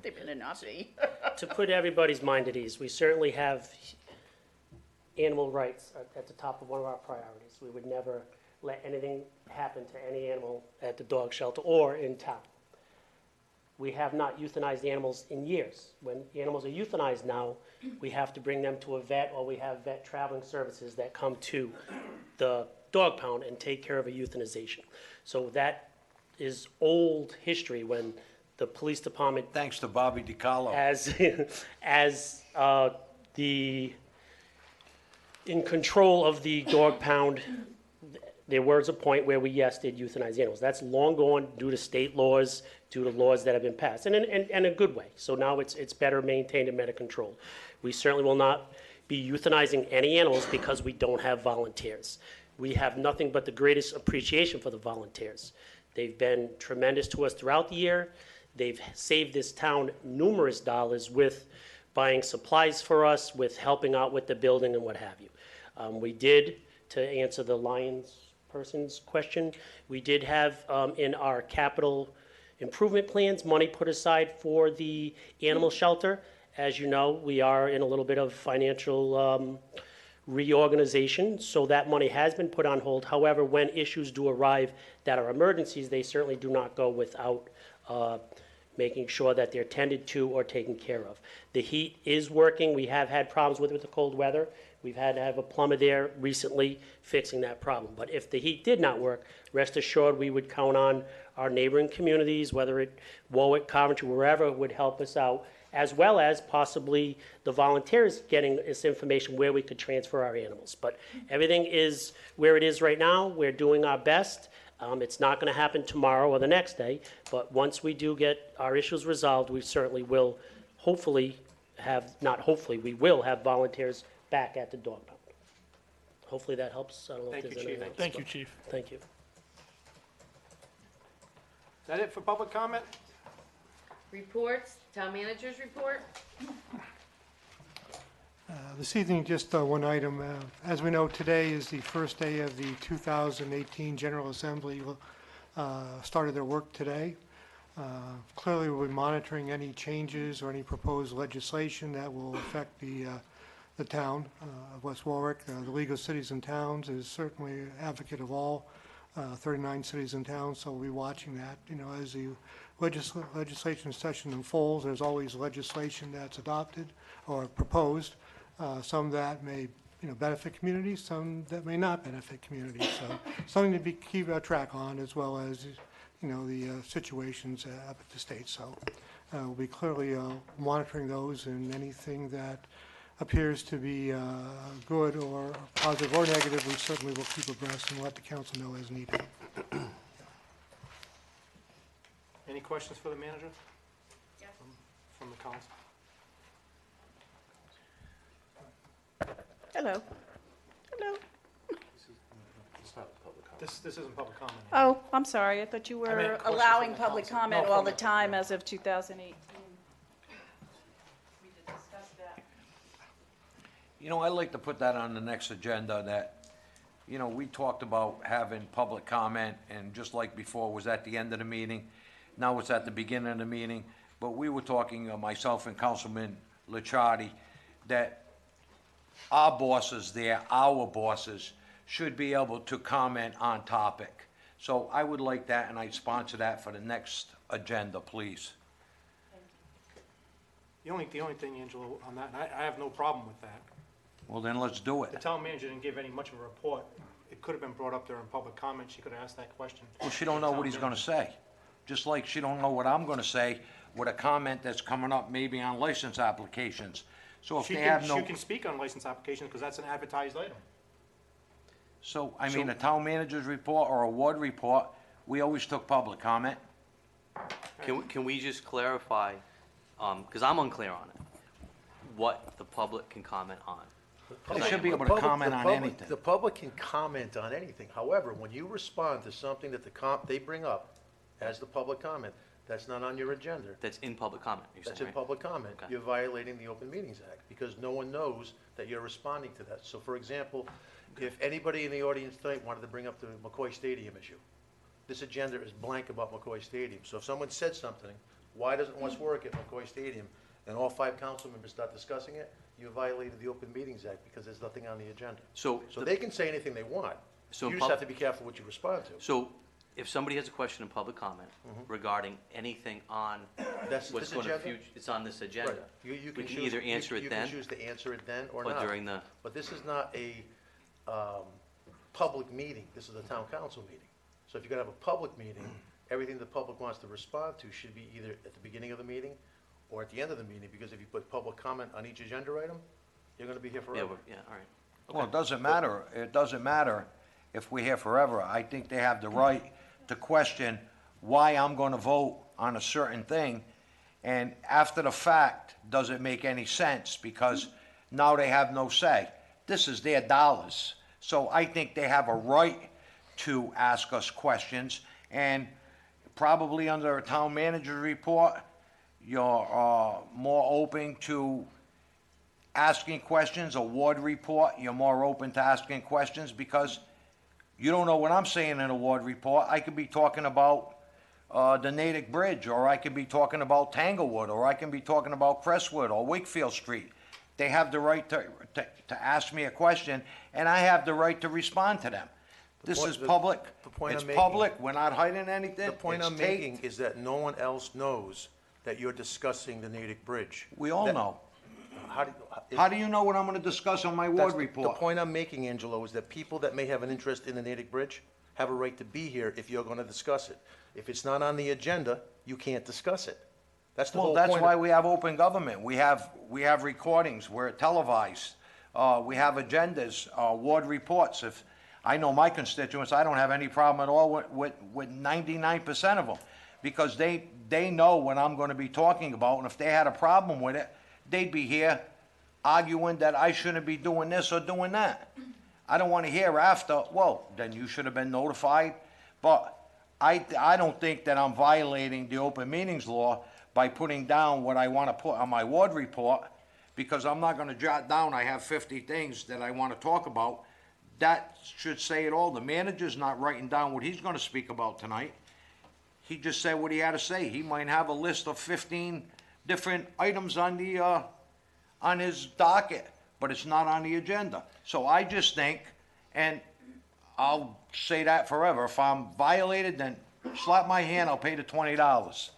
They better not be. To put everybody's mind at ease, we certainly have animal rights at the top of one of our priorities. We would never let anything happen to any animal at the dog shelter or in town. We have not euthanized animals in years. When animals are euthanized now, we have to bring them to a vet, or we have vet traveling services that come to the dog pound and take care of a euthanization. So that is old history when the police department, Thanks to Bobby DiCarlo. as in control of the dog pound, there was a point where we, yes, did euthanize animals. That's long gone due to state laws, due to laws that have been passed, and in a good way. So now it's better maintained and better controlled. We certainly will not be euthanizing any animals because we don't have volunteers. We have nothing but the greatest appreciation for the volunteers. They've been tremendous to us throughout the year. They've saved this town numerous dollars with buying supplies for us, with helping out with the building and what have you. We did, to answer the Lions person's question, we did have in our capital improvement plans money put aside for the animal shelter. As you know, we are in a little bit of financial reorganization, so that money has been put on hold. However, when issues do arrive that are emergencies, they certainly do not go without making sure that they're tended to or taken care of. The heat is working. We have had problems with the cold weather. We've had to have a plumber there recently fixing that problem. But if the heat did not work, rest assured we would count on our neighboring communities, whether it Warwick, Coventry, wherever, would help us out, as well as possibly the volunteers getting this information where we could transfer our animals. But everything is where it is right now. We're doing our best. It's not going to happen tomorrow or the next day, but once we do get our issues resolved, we certainly will hopefully have, not hopefully, we will have volunteers back at the dog pound. hopefully that helps. I don't know if Thank there's you, anything Chief. else. Thank you, but Chief. Thank you. Is that it for public comment? Reports, town manager's report? This evening, just one item. As we know, today is the first day of the 2018 General Assembly. Started their work today. Clearly, we'll be monitoring any changes or any proposed legislation that will affect the town of West Warwick. The League of Cities and Towns is certainly an advocate of all 39 cities and towns, so we'll be watching that. You know, as the legislation session unfolds, there's always legislation that's adopted or proposed. Some that may, benefit communities, some that may not benefit communities. So something to keep a track on, as well as, the situations up at the state. So we'll be clearly monitoring those, and anything that appears to be good or positive or negative, we certainly will keep abreast and let the council know as needed. Any questions for the manager? Yes. From the council? Hello. Hello. This isn't public comment. Oh, I'm sorry. I thought you I meant were questions allowing from the public council. comment No, all from the the- time as of 2018. I'd like to put that on the next agenda, that, we talked about having public comment, and just like before, was at the end of the meeting. Now it's at the beginning of the meeting. But we were talking, myself and Councilman Licciardi, that our bosses there, our bosses, should be able to comment on topic. So I would like that, and I'd sponsor that for the next agenda, please. The only thing, Angelo, on that, and I have no problem with that. Well, then let's do The it. town manager didn't give any much of a report. It could have been brought up during public comment. She could have asked that question. Well, she don't know what he's gonna say. Just like she don't know what I'm gonna say with a comment that's coming up maybe on license applications. So if She they can, have she no, can speak on license applications because that's an advertised item. so, I mean, a town manager's report or a ward report, we always took public comment. Can we just clarify, because I'm unclear on it, what the public can comment on? They should be able to The public- comment the on public- anything. The public can comment on anything. However, when you respond to something that they bring up as the public comment, that's not on your agenda. That's in public comment, you're That's saying, in right? public comment. Okay. You're violating the Open Meetings Act, because no one knows that you're responding to that. So for example, if anybody in the audience tonight wanted to bring up the McCoy Stadium issue, this agenda is blank about McCoy Stadium. So if someone said something, why doesn't West Warwick at McCoy Stadium, and all 5 council members start discussing it, you violated the Open Meetings Act, because there's nothing on the agenda. So, So they can say anything they want. So You just pub- have to be careful what you respond to. so if somebody has a question in public comment regarding anything on That's what's this going to agenda? it's on this agenda. Right. You We can can choose- either answer it You then, can choose to answer it then or or not. during the, But this is not a public meeting, this is a town council meeting. So if you're gonna have a public meeting, everything the public wants to respond to should be either at the beginning of the meeting or at the end of the meeting, because if you put public comment on each agenda item, you're gonna be here yeah, forever. all right. Well, it doesn't matter if we're here forever. I think they have the right to question why I'm gonna vote on a certain thing, and after the fact, does it make any sense? Because now they have no say. This is their dollars. So I think they have a right to ask us questions, and probably under a town manager's report, you're more open to asking questions. A ward report, you're more open to asking questions, because you don't know what I'm saying in a ward report. I could be talking about the Natick Bridge, or I could be talking about Tanglewood, or I can be talking about Crestwood or Wakefield Street. They have the right to ask me a question, and I have the right to respond to them. This is public, the point it's I'm making- public, we're not hiding anything. The point It's I'm taped. making is that no one else knows that you're discussing the Natick Bridge. We all That- know. How do you know what I'm gonna discuss on my ward report? The point I'm making, Angelo, is that people that may have an interest in the Natick Bridge have a right to be here if you're gonna discuss it. If it's not on the agenda, you can't discuss it. That's the Well, whole that's point. why we have open government. We have recordings, we're televised. We have agendas, ward reports. If, I know my constituents, I don't have any problem at all with 99% of them, because they know what I'm gonna be talking about, and if they had a problem with it, they'd be here arguing that I shouldn't be doing this or doing that. I don't want to hear after, well, then you should have been notified. But I don't think that I'm violating the open meetings law by putting down what I want to put on my ward report, because I'm not going to jot down, I have 50 things that I want to talk about. That should say it all. The manager's not writing down what he's going to speak about tonight. He just said what he had to say. He might have a list of 15 different items on the, on his docket, but it's not on the agenda. So I just think, and I'll say that forever, if I'm violated, then slap my hand, I'll pay the $20.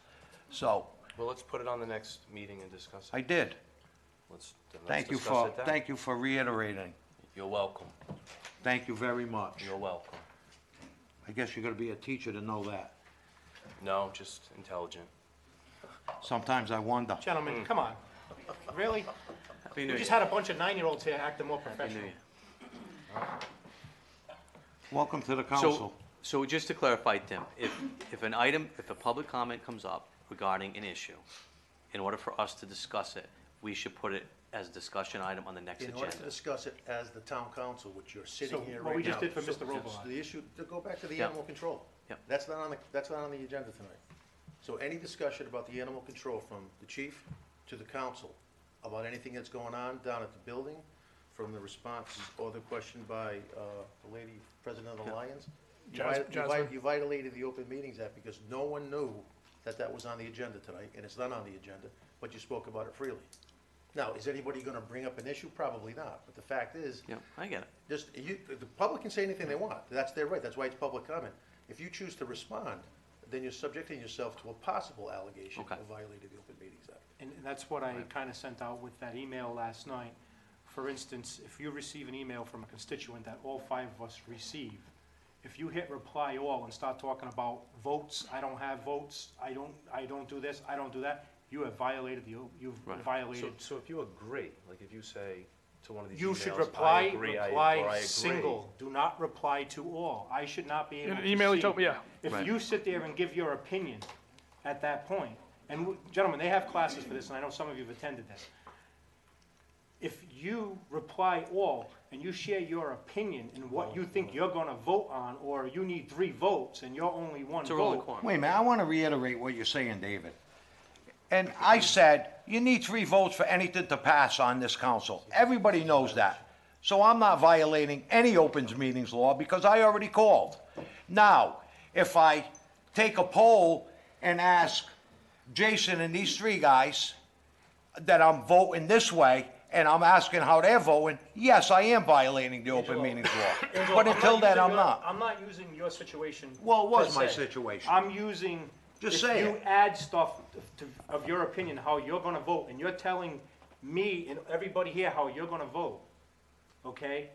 So, Well, let's put it on the next meeting and discuss it. I did. Let's Thank you discuss it then. thank you for reiterating. You're welcome. Thank you very much. You're welcome. I guess you're gonna be a teacher to know that. No, just intelligent. Sometimes I wonder. Gentlemen, come on. Really? Happy We New just Year. had a bunch of 9-year-olds here acting more professional. Welcome to the council. So just to clarify, Tim, if a public comment comes up regarding an issue, in order for us to discuss it, we should put it as a discussion item on the next In agenda. order to discuss it as the town council, which you're sitting So, here right now. what we just did for So- Mr. Robillard. The issue, to go back to the Yeah. animal control. Yeah. That's not on the agenda tonight. So any discussion about the animal control from the chief to the council, about anything that's going on down at the building, from the response or the question by the lady, president of the Lions, Jasmine. you violated the Open Meetings Act because no one knew that that was on the agenda tonight, and it's not on the agenda, but you spoke about it freely. Now, is anybody gonna bring up an issue? Probably not, but the fact is, Yeah, I get it. just, the public can say anything they want, that's their right, that's why it's public comment. If you choose to respond, then you're subjecting yourself to a possible allegation Okay. of violating the Open Meetings Act. And that's what I kind of sent out with that email last night. For instance, if you receive an email from a constituent that all 5 of us receive, if you hit reply all and start talking about votes, I don't have votes, I don't do this, I don't do that, you have violated you've violated. So if you agree, like if you say to one of these You emails, should I reply, agree, or I reply agree. single, do not reply to all. I should not be able In to an email, you see. told me, yeah. If Right. you sit there and give your opinion at that point, and gentlemen, they have classes for this, and I know some of you have attended this. If you reply all, and you share your opinion in what you think you're gonna vote on, or you need 3 votes and you're only 1 It's a rolling vote. quorum. Wait a minute, I want to reiterate what you're saying, David. And I said, you need 3 votes for anything to pass on this council. Everybody knows that. So I'm not violating any opens meetings law because I already called. Now, if I take a poll and ask Jason and these 3 guys that I'm voting this way, and I'm asking how they're voting, yes, I am violating the open meetings law. Angelo, But until then, I'm using not. I'm not using your situation. Well, it was per my se. situation. I'm using, Just if say you it. add stuff of your opinion, how you're gonna vote, and you're telling me and everybody here how you're gonna vote, okay?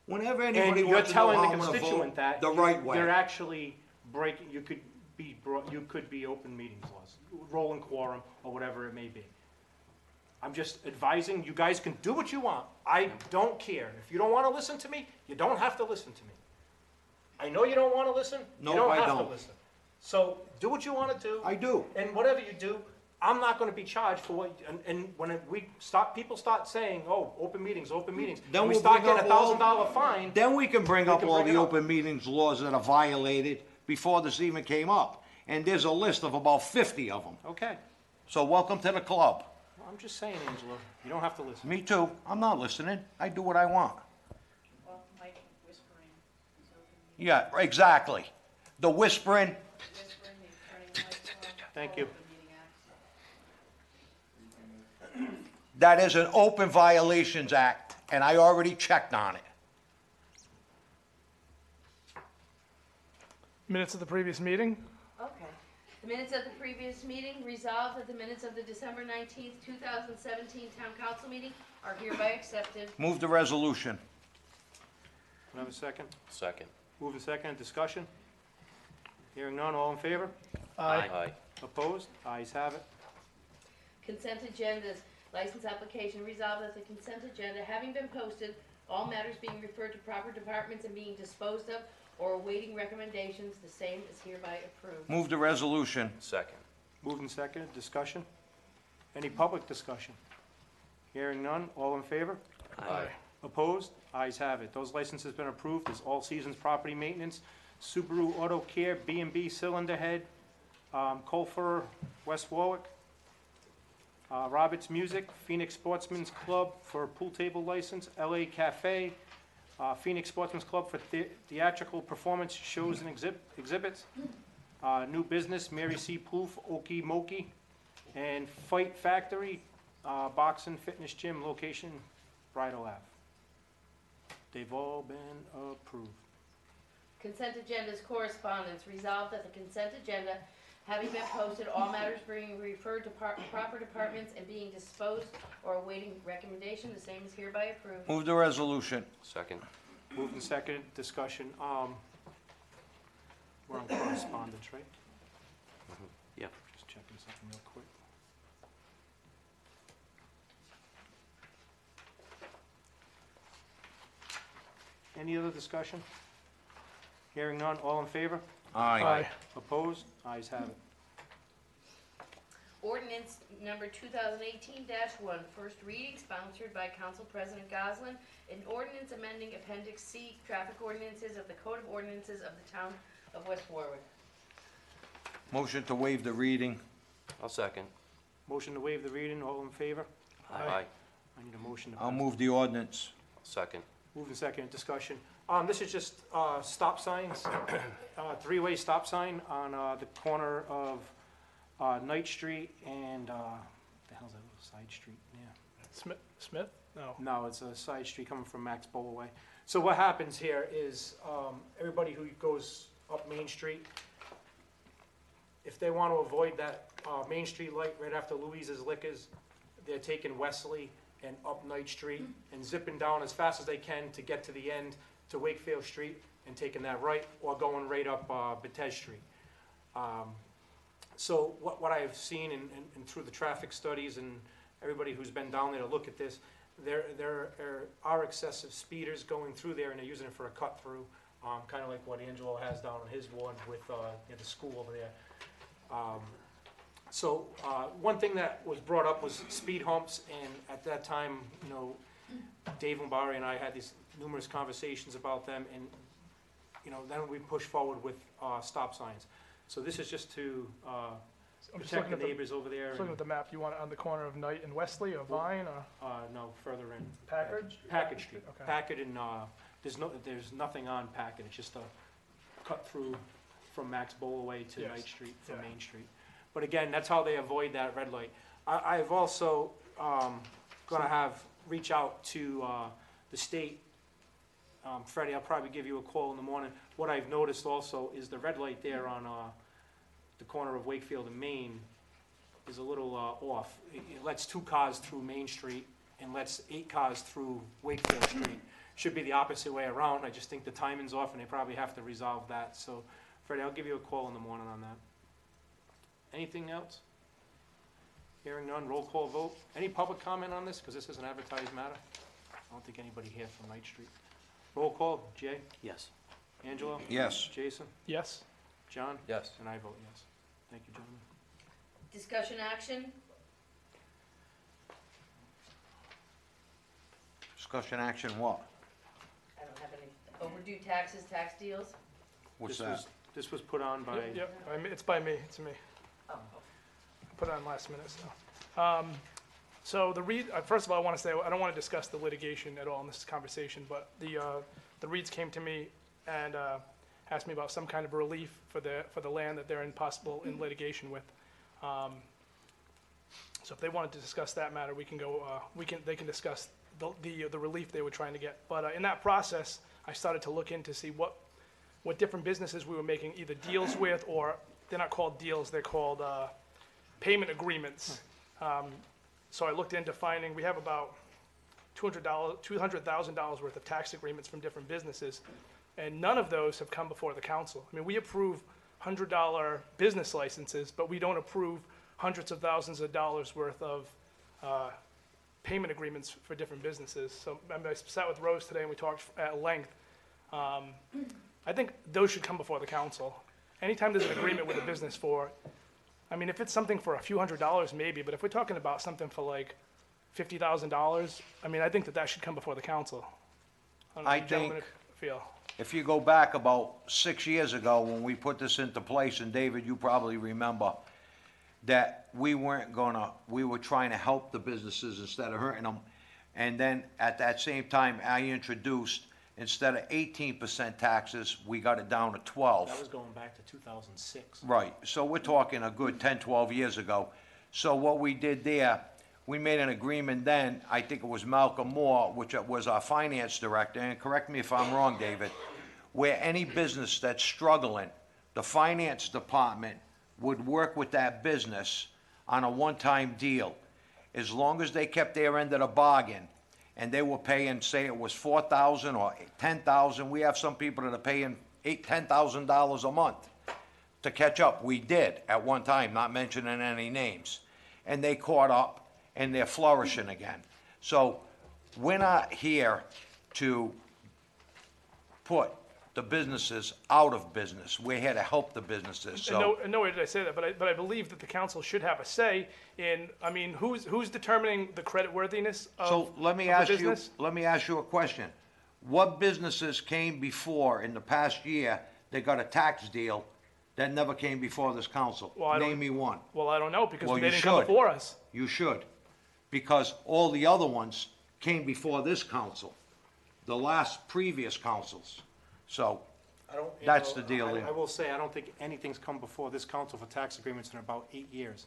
Whenever And anybody you're wants to know telling how the I'm gonna constituent vote, that. the right way. You're actually breaking, you could be open meetings laws, rolling quorum, or whatever it may be. I'm just advising, you guys can do what you want. I don't care. If you don't wanna listen to me, you don't have to listen to me. I know you don't wanna listen, you No, don't I have to don't. listen. So, do what you wanna do. I do. And whatever you do, I'm not gonna be charged for what, and when people start saying, oh, open meetings, Then and we we'll start bring getting up all- $1,000 fine, Then we can bring up can all bring the it up. open meetings laws that are violated before this even came up. And there's a list of about 50 of them. okay. So welcome to the club. I'm just saying, Angela, you don't have to listen. Me too. I'm not listening. I do what I want. Yeah, exactly. The whispering, Thank you. that is an open violations act, and I already checked on it. Minutes of the previous meeting. Okay. The minutes of the previous meeting, resolved that the minutes of the December 19th, 2017 town council meeting are hereby accepted. Move the resolution. Can I have a second? Second. Move in second, discussion? Hearing none, all in favor? Aye. Opposed? Ayes have it. Consent agendas, license application, resolved that the consent agenda having been posted, all matters being referred to proper departments and being disposed of or awaiting recommendations, the same is hereby approved. Move the resolution. Second. Moved and seconded, discussion? Any public discussion? Hearing none, all in favor? Aye. Opposed? Ayes have it. Those licenses have been approved as All Seasons Property Maintenance, Subaru Auto Care, B&B Cylinder Head, Colfer, West Warwick, Roberts Music, Phoenix Sportsman's Club for a pool table license, LA Cafe, Phoenix Sportsman's Club for theatrical performance shows and exhibits, New Business, Mary C. Pool for Okie Moki, and Fight Factory, Box and Fitness Gym, location Bridal Ave. They've all been approved. Consent agenda's correspondence. Resolved that the consent agenda, having been posted, all matters being referred to proper departments and being disposed or awaiting recommendation, the same is hereby approved. Move the resolution. Second. Moved and seconded, discussion. We're on correspondence, right? Yeah. Just checking something real quick. Any other discussion? Hearing none, all in favor? Aye. Opposed? Ayes have it. Ordinance number 2018-1, first reading, sponsored by Council President Goslin, an ordinance amending Appendix C, traffic ordinances of the Code of Ordinances of the Town of West Warwick. Motion to waive the reading. I'll second. Motion to waive the reading, all in favor? Aye. I need a motion to I'll pass. move the ordinance. Second. Moved and seconded, discussion. This is just stop signs, three-way stop sign on the corner of Knight Street and, the hell's that little side street? Yeah. Smith? No. No, it's a side street coming from Max Bowl Way. So what happens here is, everybody who goes up Main Street, if they want to avoid that Main Street light right after Louise's Liquors, they're taking Wesley and up Knight Street and zipping down as fast as they can to get to the end to Wakefield Street and taking that right, or going right up Betez Street. So what I've seen and through the traffic studies and everybody who's been down there to look at this, there are excessive speeders going through there, and they're using it for a cut-through, kind of like what Angelo has down in his ward with the school over there. So one thing that was brought up was speed humps, and at that time, you know, Dave Lombardi and I had these numerous conversations about them, and you know, then we pushed forward with stop signs. So this is just to I'm just protect looking the at neighbors over there. Just looking at the map, you want it on the corner of Knight and Wesley, or Vine, or No, further in. Packard? Packard Street. Okay. Packard and, there's nothing on Packard, it's just a cut through from Max Bowl away to Yes. Knight Street from Yeah. Main Street. But again, that's how they avoid that red light. I've also, gonna reach out to, the state. Freddie, I'll probably give you a call in the morning. What I've noticed also is the red light there on, the corner of Wakefield and Main is a little, off. It lets 2 cars through Main Street and lets 8 cars through Wakefield Street. Should be the opposite way around. I just think the timing's off, and they probably have to resolve that. So, Freddie, I'll give you a call in the morning on that. Anything else? Hearing none, roll call vote. Any public comment on this? Because this is an advertised matter. I don't think anybody here from Knight Street. Roll call, Jay? Yes. Angelo? Yes. Jason? Yes. John? Yes. And I vote yes. Thank you, gentlemen. Discussion action. Discussion action what? I don't have any. Overdue taxes, tax deals. What's This that? was- This was put on by, Yep, it's by me, it's me. Oh. Put it on last minute, so. So first of all, I want to say, I don't want to discuss the litigation at all in this conversation, but the Reeds came to me and asked me about some kind of relief for the land that they're possible in litigation with. So if they wanted to discuss that matter, we can go, they can discuss the relief they were trying to get. But in that process, I started to look in to see what different businesses we were making either deals with, or they're not called deals, they're called payment agreements. So I looked into finding, we have about $200,000 worth of tax agreements from different businesses, and none of those have come before the council. I mean, we approve $100 business licenses, but we don't approve hundreds of thousands of dollars worth of payment agreements for different businesses. So I sat with Rose today and we talked at length. I think those should come before the council. Anytime there's an agreement with a business for, I mean, if it's something for a few $100s, maybe, but if we're talking about something for like $50,000, I mean, I think that that should come before the council. I don't know I how you gentlemen think- feel. If you go back about 6 years ago, when we put this into place, and David, you probably remember, that we were trying to help the businesses instead of hurting them. And then at that same time, I introduced, instead of 18% taxes, we got it down to 12. That was going back to 2006. Right, so we're talking a good 10, 12 years ago. So what we did there, we made an agreement then, I think it was Malcolm Moore, which was our finance director, and correct me if I'm wrong, David, where any business that's struggling, the finance department would work with that business on a one-time deal. As long as they kept their end of the bargain, and they were paying, say it was $4,000 or $10,000, we have some people that are paying $10,000 a month to catch up. We did at one time, not mentioning any names. And they caught up, and they're flourishing again. So we're not here to put the businesses out of business. We're here to help the businesses, so. In no way did I say that, but I believe that the council should have a say in, I mean, who's determining the creditworthiness of So let me of the ask you, business? let me ask you a question. What businesses came before in the past year that got a tax deal that never came before this council? Well, I don't- Name me one. Well, I don't know, because Well, they you didn't come should. before us. You should, because all the other ones came before this council, the last previous councils. So, that's the deal there. I will say, I don't think anything's come before this council for tax agreements in about 8 years.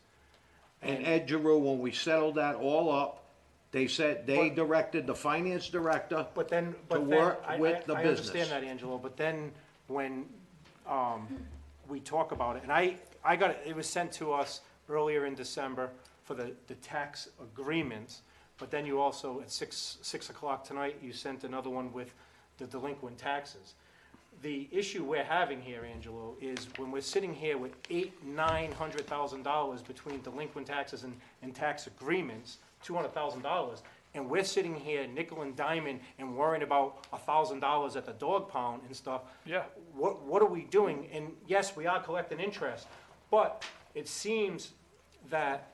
And Ed Giroux, when we settled that all up, they said, they directed the finance director But then, to work with the I business. understand that, Angelo, but then when, we talk about it, and I got it was sent to us earlier in December for the tax agreements, but then you also, at 6 o'clock tonight, you sent another one with the delinquent taxes. The issue we're having here, Angelo, is when we're sitting here with $900,000 between delinquent taxes and tax agreements, $200,000, and we're sitting here nickel and diamond and worrying about $1,000 at the dog pound and stuff. Yeah. What are we doing? And yes, we are collecting interest, but it seems that,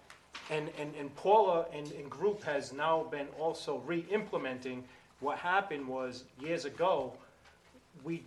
and Paula and group has now been also re-implementing. What happened was, years ago, we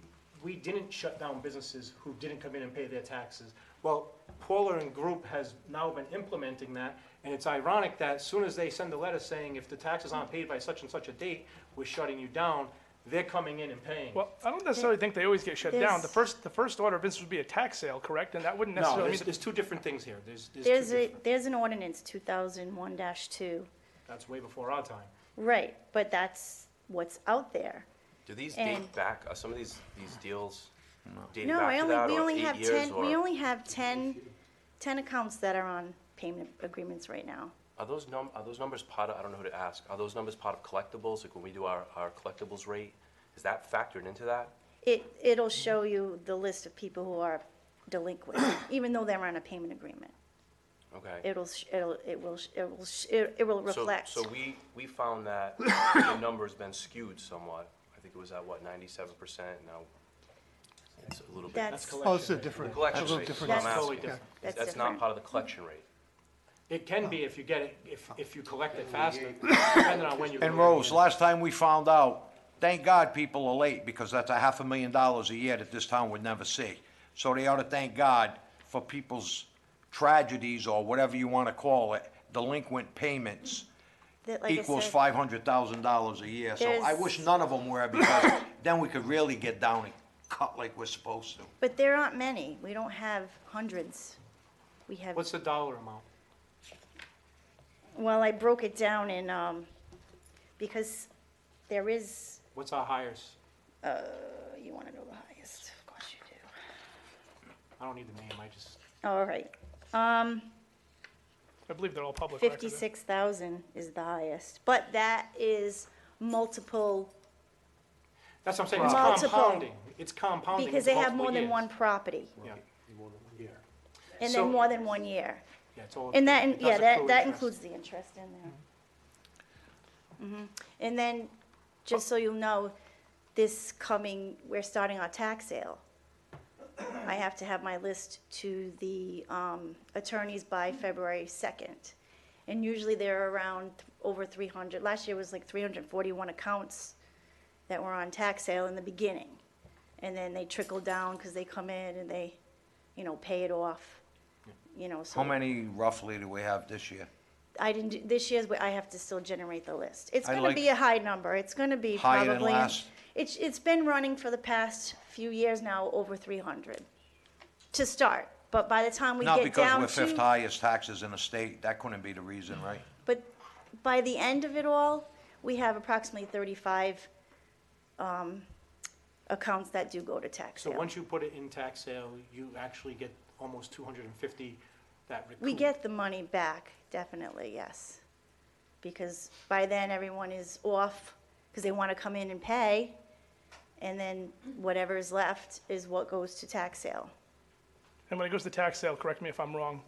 didn't shut down businesses who didn't come in and pay their taxes. Well, Paula and group has now been implementing that, and it's ironic that as soon as they send a letter saying if the taxes aren't paid by such and such a date, we're shutting you down, they're coming in and paying. Well, I don't necessarily think they always get shut down. There's- The first order of business would be a tax sale, correct? And that wouldn't No, necessarily mean. there's two different things here. There's two There's different, there's an ordinance, 2001-2. that's way before our time. Right, but that's what's out there. Do these And- date back, are some of these deals dating No, back to that, we or only 8 have years, 10, or? we only have 10 accounts that are on payment agreements right now. Are those numbers part of, I don't know who to ask, are those numbers part of collectibles, like when we do our collectibles rate? Is that factored into that? It'll show you the list of people who are delinquent, even though they're on a payment agreement. Okay. It will reflect. So we found that the number's been skewed somewhat. I think it was at, what, 97%, now it's a little bit. That's- Oh, it's a different, The collection a little rate, different. that's what I'm Totally asking. different. That's That's not different. part of the collection rate. It can be if you get it, if you collect it faster, depending on when you. And collect it. Rose, last time we found out, thank God people are late, because that's $500,000 a year that this town would never see. So they ought to thank God for people's tragedies, or whatever you want to call it, delinquent payments That, like I equals said, $500,000 a year. So I There's- wish none of them were, because then we could really get down and cut like we're supposed to. But there aren't many. We don't have hundreds. We have, What's the dollar amount? well, I broke it down in, because there is, What's our highest? you want to know the highest? Of course you do. I don't need the name, I just. All right. I believe they're all public record. 56,000 is the highest, but that is multiple, That's what I'm saying, it's Multiple. compounding. It's compounding. because It's they have multiple more than years. one property, Yeah. and So- then more than 1 year. Yeah, it's all. And it that, does yeah, accrue that interest. includes the interest in there. And then, just so you'll know, we're starting our tax sale. I have to have my list to the attorneys by February 2nd. And usually they're around over 300. Last year was like 341 accounts that were on tax sale in the beginning. And then they trickle down because they come in and they, pay it off, so. How many roughly do we have this year? I didn't do, this year's, I have to still generate the list. It's I gonna like- be a high number. It's gonna be Higher than probably. last? It's been running for the past few years now, over 300 to start. But by the time we Not get because down we're fifth to, highest taxes in the state, that couldn't be the reason, right? but by the end of it all, we have approximately 35 accounts that do go to tax So sale. once you put it in tax sale, you actually get almost 250 that recoup. We get the money back, definitely, yes. Because by then, everyone is off, because they want to come in and pay, and then whatever is left is what goes to tax sale. And when it goes to tax sale, correct me if I'm wrong,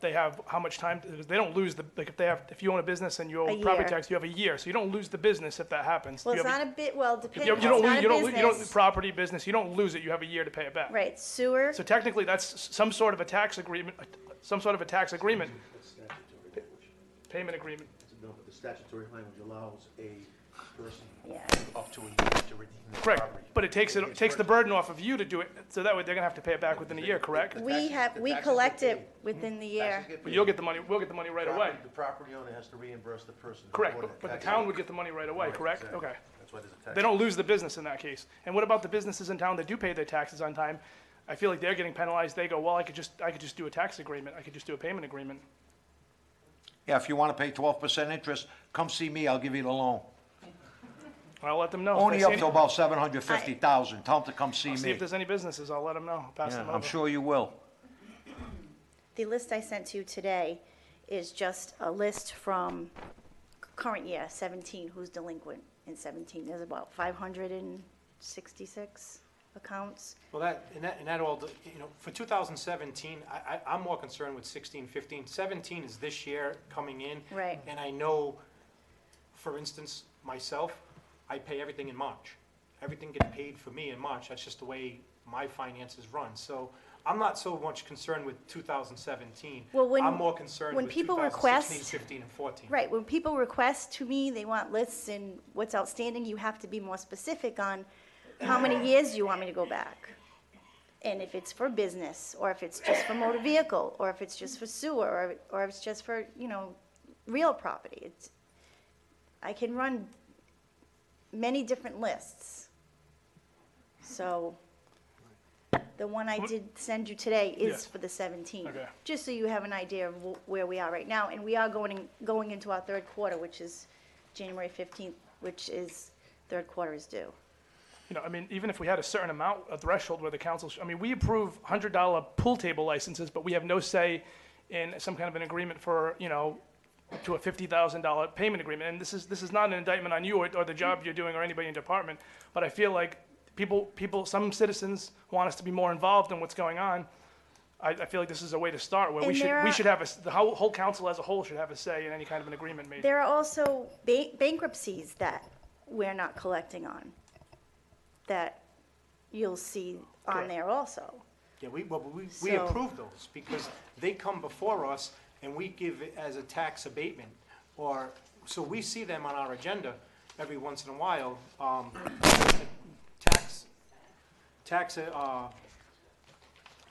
they have how much time, they don't lose like if you own a business and you owe A property year. tax, you have a year, so you don't lose the business if that happens. Well, You it's have not a bit, well, it depends, you it's don't not lose, a you don't, business. property business, you don't lose it, you have a year to pay it back. Right, sewer, So technically, that's some sort of a tax agreement, payment agreement. No, but the statutory language allows a person yeah. up to a year to redeem their Correct, property. but it takes the burden off of you to do it, so that way they're gonna have to pay it back within a year, correct? We collect it within the year. But you'll get the money, we'll get the money right away. The property owner has to reimburse the person. who Correct, bought it but the tax town rate. would get the money right away, Right, correct? exactly. Okay. That's why there's a tax. They don't lose the business in that case. And what about the businesses in town that do pay their taxes on time? I feel like they're getting penalized. They go, well, I could just do a tax agreement. I could just do a payment agreement. Yeah, if you want to pay 12% interest, come see me, I'll give you the loan. I'll let them know. If Only they up see to any- about 750,000. Tell them to come see I'll see me. if there's any businesses. I'll let them know. Pass Yeah, them over. I'm sure you will. The list I sent to you today is just a list from current year, 17, who's delinquent in 17. There's about 566 accounts. Well, that all, for 2017, I'm more concerned with 16, 15. 17 is this year coming in. Right. And I know, for instance, myself, I pay everything in March. Everything gets paid for me in March. That's just the way my finances run. So I'm not so much concerned with 2017. Well, when- I'm more concerned when with people 2016, request- 15, and 14. Right, when people request to me, they want lists and what's outstanding, you have to be more specific on how many years you want me to go back. And if it's for business, or if it's just for motor vehicle, or if it's just for sewer, or if it's just for, real property. I can run many different lists. So, the one I did send you today is Yes. for the 17. Okay. Just so you have an idea of where we are right now. And we are going into our third quarter, which is January 15th, which is, third quarter is due. Even if we had a certain amount, a threshold where the council, we approve $100 pool table licenses, but we have no say in some kind of an agreement for, to a $50,000 payment agreement. And this is not an indictment on you or the job you're doing or anybody in the department, but I feel like some citizens want us to be more involved in what's going on. I feel like this is a way to start, where And we should have the whole council as a whole should have a say in any kind of an agreement made. There are also bankruptcies that we're not collecting on, that you'll see on Correct. there also. Yeah, we So- approve those because they come before us and we give it as a tax abatement. So we see them on our agenda every once in a while. Tax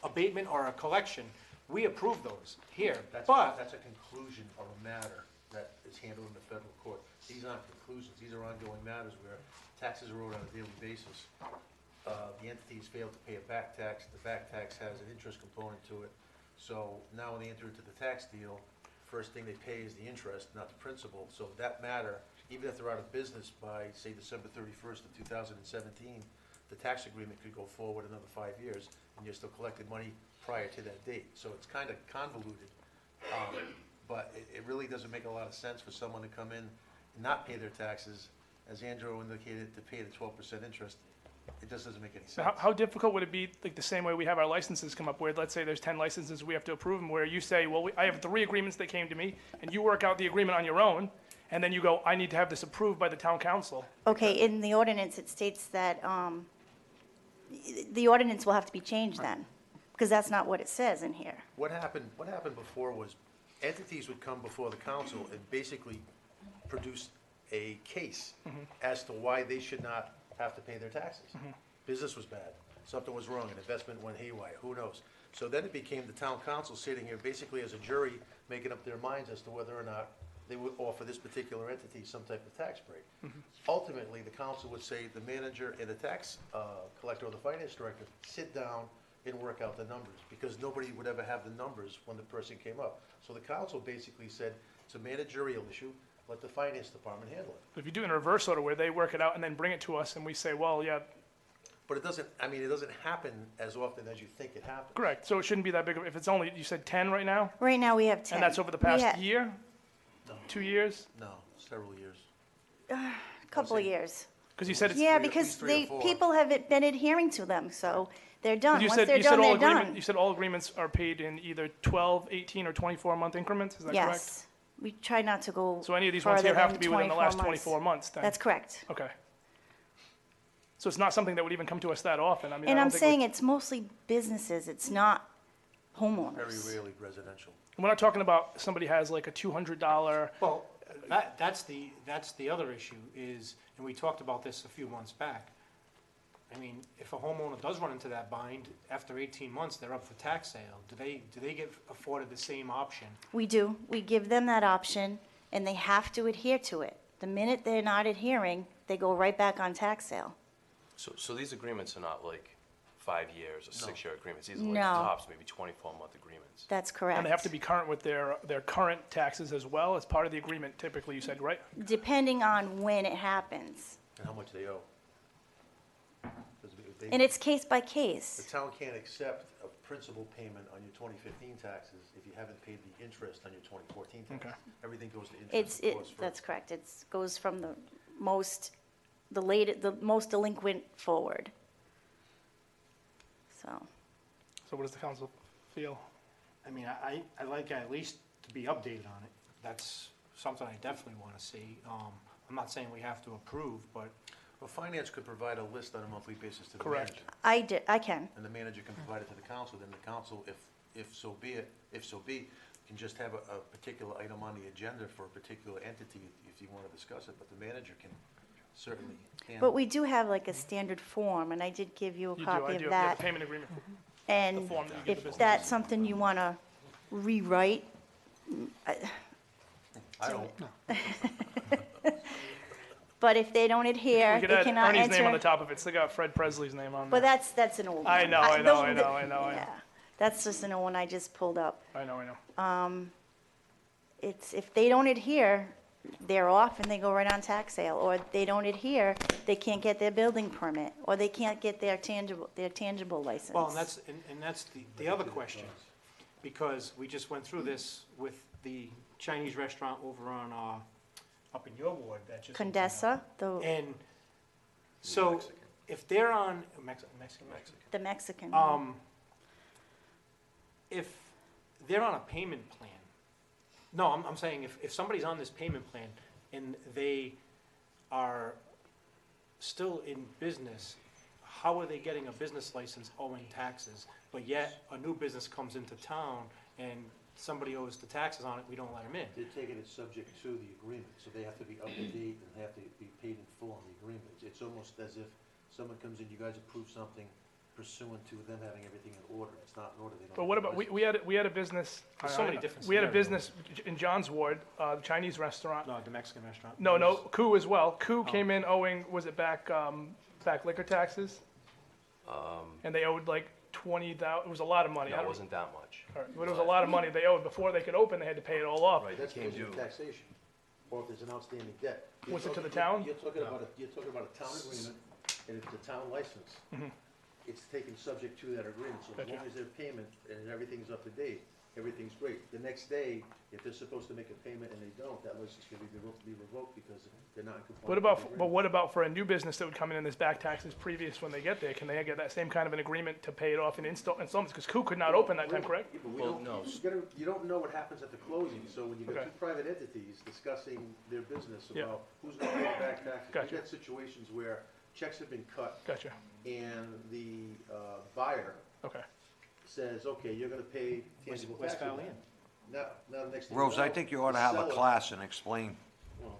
abatement or a collection, we approve those here. That's a conclusion of a matter that is handled in the federal court. These aren't conclusions, these are ongoing matters where taxes are owed on a daily basis. The entities fail to pay a back tax, the back tax has an interest component to it. So now when they enter into the tax deal, first thing they pay is the interest, not the principal. So that matter, even if they're out of business by, say, December 31st of 2017, the tax agreement could go forward another 5 years, and you're still collecting money prior to that date. So it's kind of convoluted, but it really doesn't make a lot of sense for someone to come in and not pay their taxes, as Andrew indicated, to pay the 12% interest. It just doesn't make any So sense. how difficult would it be, like the same way we have our licenses come up, where let's say there's 10 licenses, we have to approve them, where you say, well, I have 3 agreements that came to me, and you work out the agreement on your own, and then you go, I need to have this approved by the town council. Okay, in the ordinance, it states that the ordinance will have to be changed then, because that's not what it says in here. What happened before was entities would come before the council and basically produce a case as to why they should not have to pay their taxes. Business was bad, something was wrong, an investment went haywire, who knows? So then it became the town council sitting here basically as a jury, making up their minds as to whether or not they would offer this particular entity some type of tax break. Ultimately, the council would say the manager and the tax collector or the finance director sit down and work out the numbers, because nobody would ever have the numbers when the person came up. So the council basically said, it's a managerial issue, let the finance department handle it. But if you do it in a reverse order where they work it out and then bring it to us and we say, well, yeah, But it doesn't, I mean, it doesn't happen as often as you think it happens. correct. So it shouldn't be that big of, if it's only, you said 10 right now? Right now, we have 10. And that's over the We past ha- year? 2 years? No, several years. Couple of years. Because you said it's. Yeah, because people have been adhering to them, so they're done. You Once said, they're you said done, all they're agreement, done. you said all agreements are paid in either 12, 18, or 24-month increments, is that correct? Yes. We try not to go So any of these ones further here have to than be within the last 24 24 months then? That's correct. Okay. So it's not something that would even come to us that often, I mean, I And don't I'm think saying it's mostly businesses, it's not homeowners. Very rarely residential. we're not talking about somebody has like a $200, Well, that's the other issue is, and we talked about this a few months back. I mean, if a homeowner does run into that bind, after 18 months, they're up for tax sale. Do they get afforded the same option? We do. We give them that option, and they have to adhere to it. The minute they're not adhering, they go right back on tax sale. So these agreements are not like 5 years or 6-year agreements. These are like No. tops, maybe 24-month agreements. That's correct. and they have to be current with their current taxes as well, as part of the agreement typically, you said, right? Depending on when it happens. And how much they owe. 'Cause they- And it's case by The case. town can't accept a principal payment on your 2015 taxes if you haven't paid the interest on your 2014 taxes. Okay. Everything goes to It's, interest, of course, that's first. correct. It goes from the most delinquent forward. So, So what does the council feel? I mean, I like at least to be updated on it. That's something I definitely want to see. I'm not saying we have to approve, but Well, finance could provide a list on a monthly basis to the Correct. manager. I can. And the manager can provide it to the council, then the council, if so be, can just have a particular item on the agenda for a particular entity if you want to discuss it, but the manager can certainly handle. But we do have like a standard form, and I did give you a You do, copy I of do, yeah, that. the payment agreement. And the form that you give the if that's something you want to rewrite, I don't. but if they don't adhere, We could they add cannot Ernie's name on the enter. top of it, so they got Fred Presley's name on But there. that's an old one. I know. Yeah, that's just an old one I just pulled up. I know. It's, if they don't adhere, they're off and they go right on tax sale, or they don't adhere, they can't get their building permit, or they can't get their tangible license. well, and that's the other question, because we just went through this with the Chinese restaurant over on up in your ward that just opened up. Condesa, And so if they're on Mexican. the Mexican. If they're on a payment plan, no, I'm saying if somebody's on this payment plan and they are still in business, how are they getting a business license owing taxes? But yet a new business comes into town and somebody owes the taxes on it, we don't let them in. They're taking it subject to the agreement, so they have to be up to date and they have to be paid in full on the agreement. It's almost as if someone comes in, you guys approve something pursuant to them having everything in order. It's not in order, they don't. But what about, we had a business. There's so many different We had a scenarios. business in John's ward, the Chinese restaurant. No, the Mexican restaurant. No, Coup as well. Coup came in owing, was it back liquor taxes? And they owed like 20,000, it was a lot of money. I No, it don't- wasn't that much. All right, but it was a lot of money they owed. Before they could open, they had to pay it all off. Right, That's they came because of due. taxation, or if there's an outstanding debt. Was it to the town? You're talking about a town agreement, and it's a town license. It's taken subject to that agreement, so as Gotcha. long as their payment and everything's up to date, everything's great. The next day, if they're supposed to make a payment and they don't, that license can be revoked because they're not in compliance. What with about, the but agreement. what about for a new business that would come in and there's back taxes previous when they get there? Can they get that same kind of an agreement to pay it off in installments? Because Coup could not open that time, correct? Yeah, but we Well, don't, no. you don't know what happens at the closing, so when you got Okay. two private entities discussing their business Yeah. about who's gonna pay the back taxes. Gotcha. We've had situations where checks have been cut Gotcha. and the buyer Okay. says, okay, you're gonna pay tangible West taxes. Valley Inn. Now, next thing you Rose, I know, think you ought to the have a seller- class and explain. Well,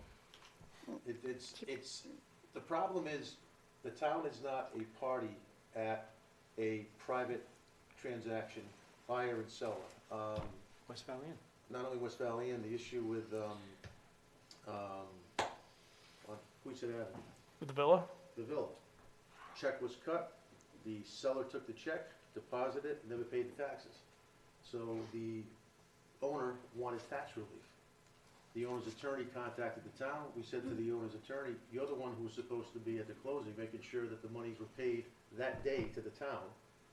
the problem is, the town is not a party at a private transaction, buyer and seller. West Valley Inn. Not only West Valley Inn, the issue with, on Queeset Avenue, With the villa? the villa. Check was cut, the seller took the check, deposited it, never paid the taxes. So the owner wanted tax relief. The owner's attorney contacted the town. We said to the owner's attorney, you're the one who was supposed to be at the closing, making sure that the monies were paid that day to the town.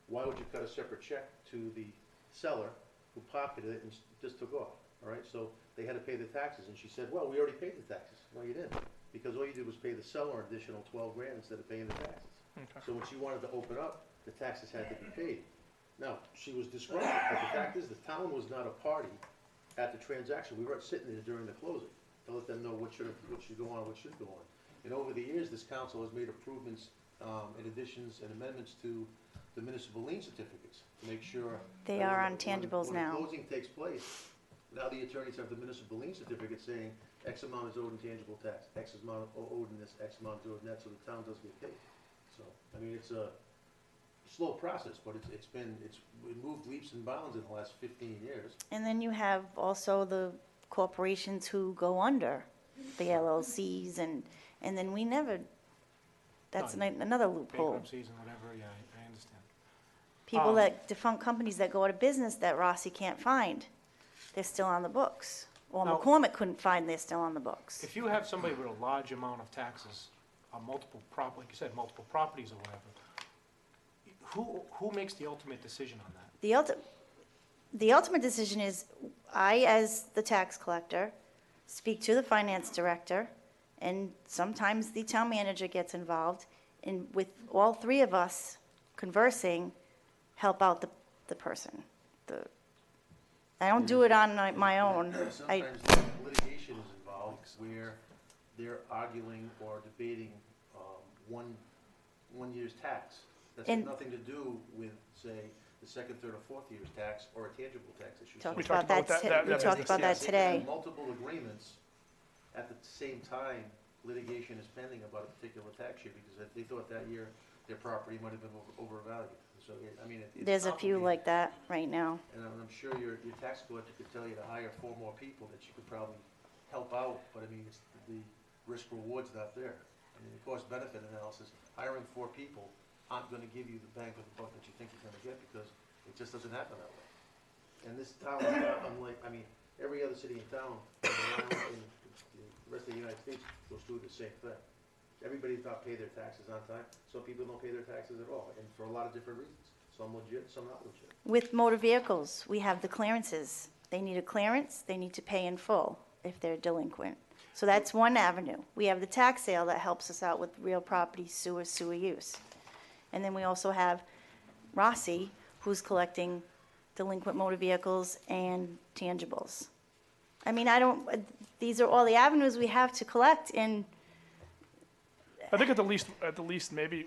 Why would you cut a separate check to the seller who pocketed it and just took off? All right, so they had to pay the taxes, and she said, well, we already paid the taxes. No, you didn't, because all you did was pay the seller an additional 12 grand instead of paying the taxes. Okay. So when she wanted to open up, the taxes had to be paid. Now, she was disgruntled, but the fact is, the town was not a party at the transaction. We weren't sitting there during the closing to let them know what should go on, what should go on. And over the years, this council has made improvements, and additions and amendments to the municipal lien certificates to make sure. They that are when on tangibles when now. the closing takes place, now the attorneys have the municipal lien certificate saying X amount is owed in tangible tax, X amount owed in this, X amount is owed in that, so the town does get paid. So, I mean, it's a slow process, but it's moved leaps and bounds in the last 15 years. And then you have also the corporations who go under, the LLCs, and then we never, that's another loophole. Bankruptcies and whatever, yeah, I understand. People defunct companies that go out of business that Rossi can't find, they're still on the books. Or Now- McCormick couldn't find, they're still on the books. If you have somebody with a large amount of taxes on multiple like you said, multiple properties or whatever, who makes the ultimate decision on that? The ultimate decision is, I, as the tax collector, speak to the finance director, and sometimes the town manager gets involved, and with all three of us conversing, help out the person. I don't do it on my own. Sometimes litigation is involved where they're arguing or debating one year's tax. That's got And- nothing to do with, say, the second, third, or fourth year's tax or a tangible tax issue. Talked We So- talked about about that, we talked about that Yes, today. and multiple agreements, at the same time, litigation is pending about a particular tax year, because they thought that year their property might have been overvalued. So, I mean, it's There's a few complicated. like that right now. And I'm sure your tax collector could tell you to hire 4 more people that you could probably help out, but I mean, it's, the risk reward's not there. I mean, the cost benefit analysis, hiring 4 people aren't gonna give you the bang for the buck that you think you're gonna get, because it just doesn't happen that way. And this town is not unlike, I mean, every other city in town, around in the rest of the United States goes through the same thing. Everybody does not pay their taxes on time, some people don't pay their taxes at all, and for a lot of different reasons. Some legit, some not legit. With motor vehicles, we have the clearances. They need a clearance, they need to pay in full if they're delinquent. So that's one avenue. We have the tax sale that helps us out with real property sewer use. And then we also have Rossi, who's collecting delinquent motor vehicles and tangibles. I mean, these are all the avenues we have to collect, and I think at the least, maybe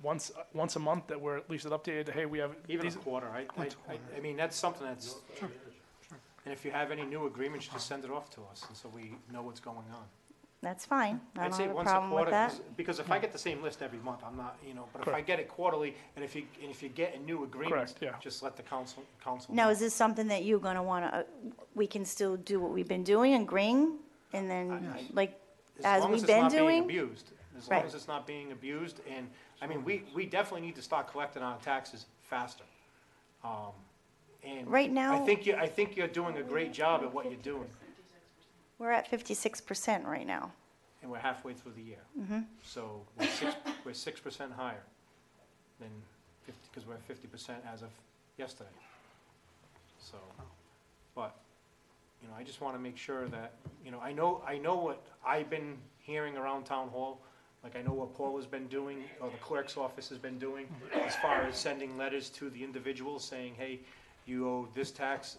once a month that we're at least updated, hey, we have. Even a these- quarter, I mean, that's something that's, and if you have any new agreements, just send it off to us, and so we know what's going on. that's fine. I I'd don't say have a once a problem with quarter, that. because if I get the same list every month, I'm not, but if I Correct. get it quarterly, and if you get a new agreement, Correct, yeah. just let the council Now, know. is this something that you're gonna wanna, we can still do what we've been doing and green, and then, like, as long we've it's been not being doing? abused, as long Right. as it's not being abused, and, I mean, we definitely need to start collecting our taxes faster. And Right now- I think you're doing a great job at what you're doing, We're at 56% right now. and we're halfway through the year. Mhm. So we're 6% higher than 50, because we're at 50% as of yesterday. So, but, I just want to make sure that, I know what I've been hearing around town hall, like I know what Paul has been doing, or the clerk's office has been doing, as far as sending letters to the individuals saying, hey, you owe this tax,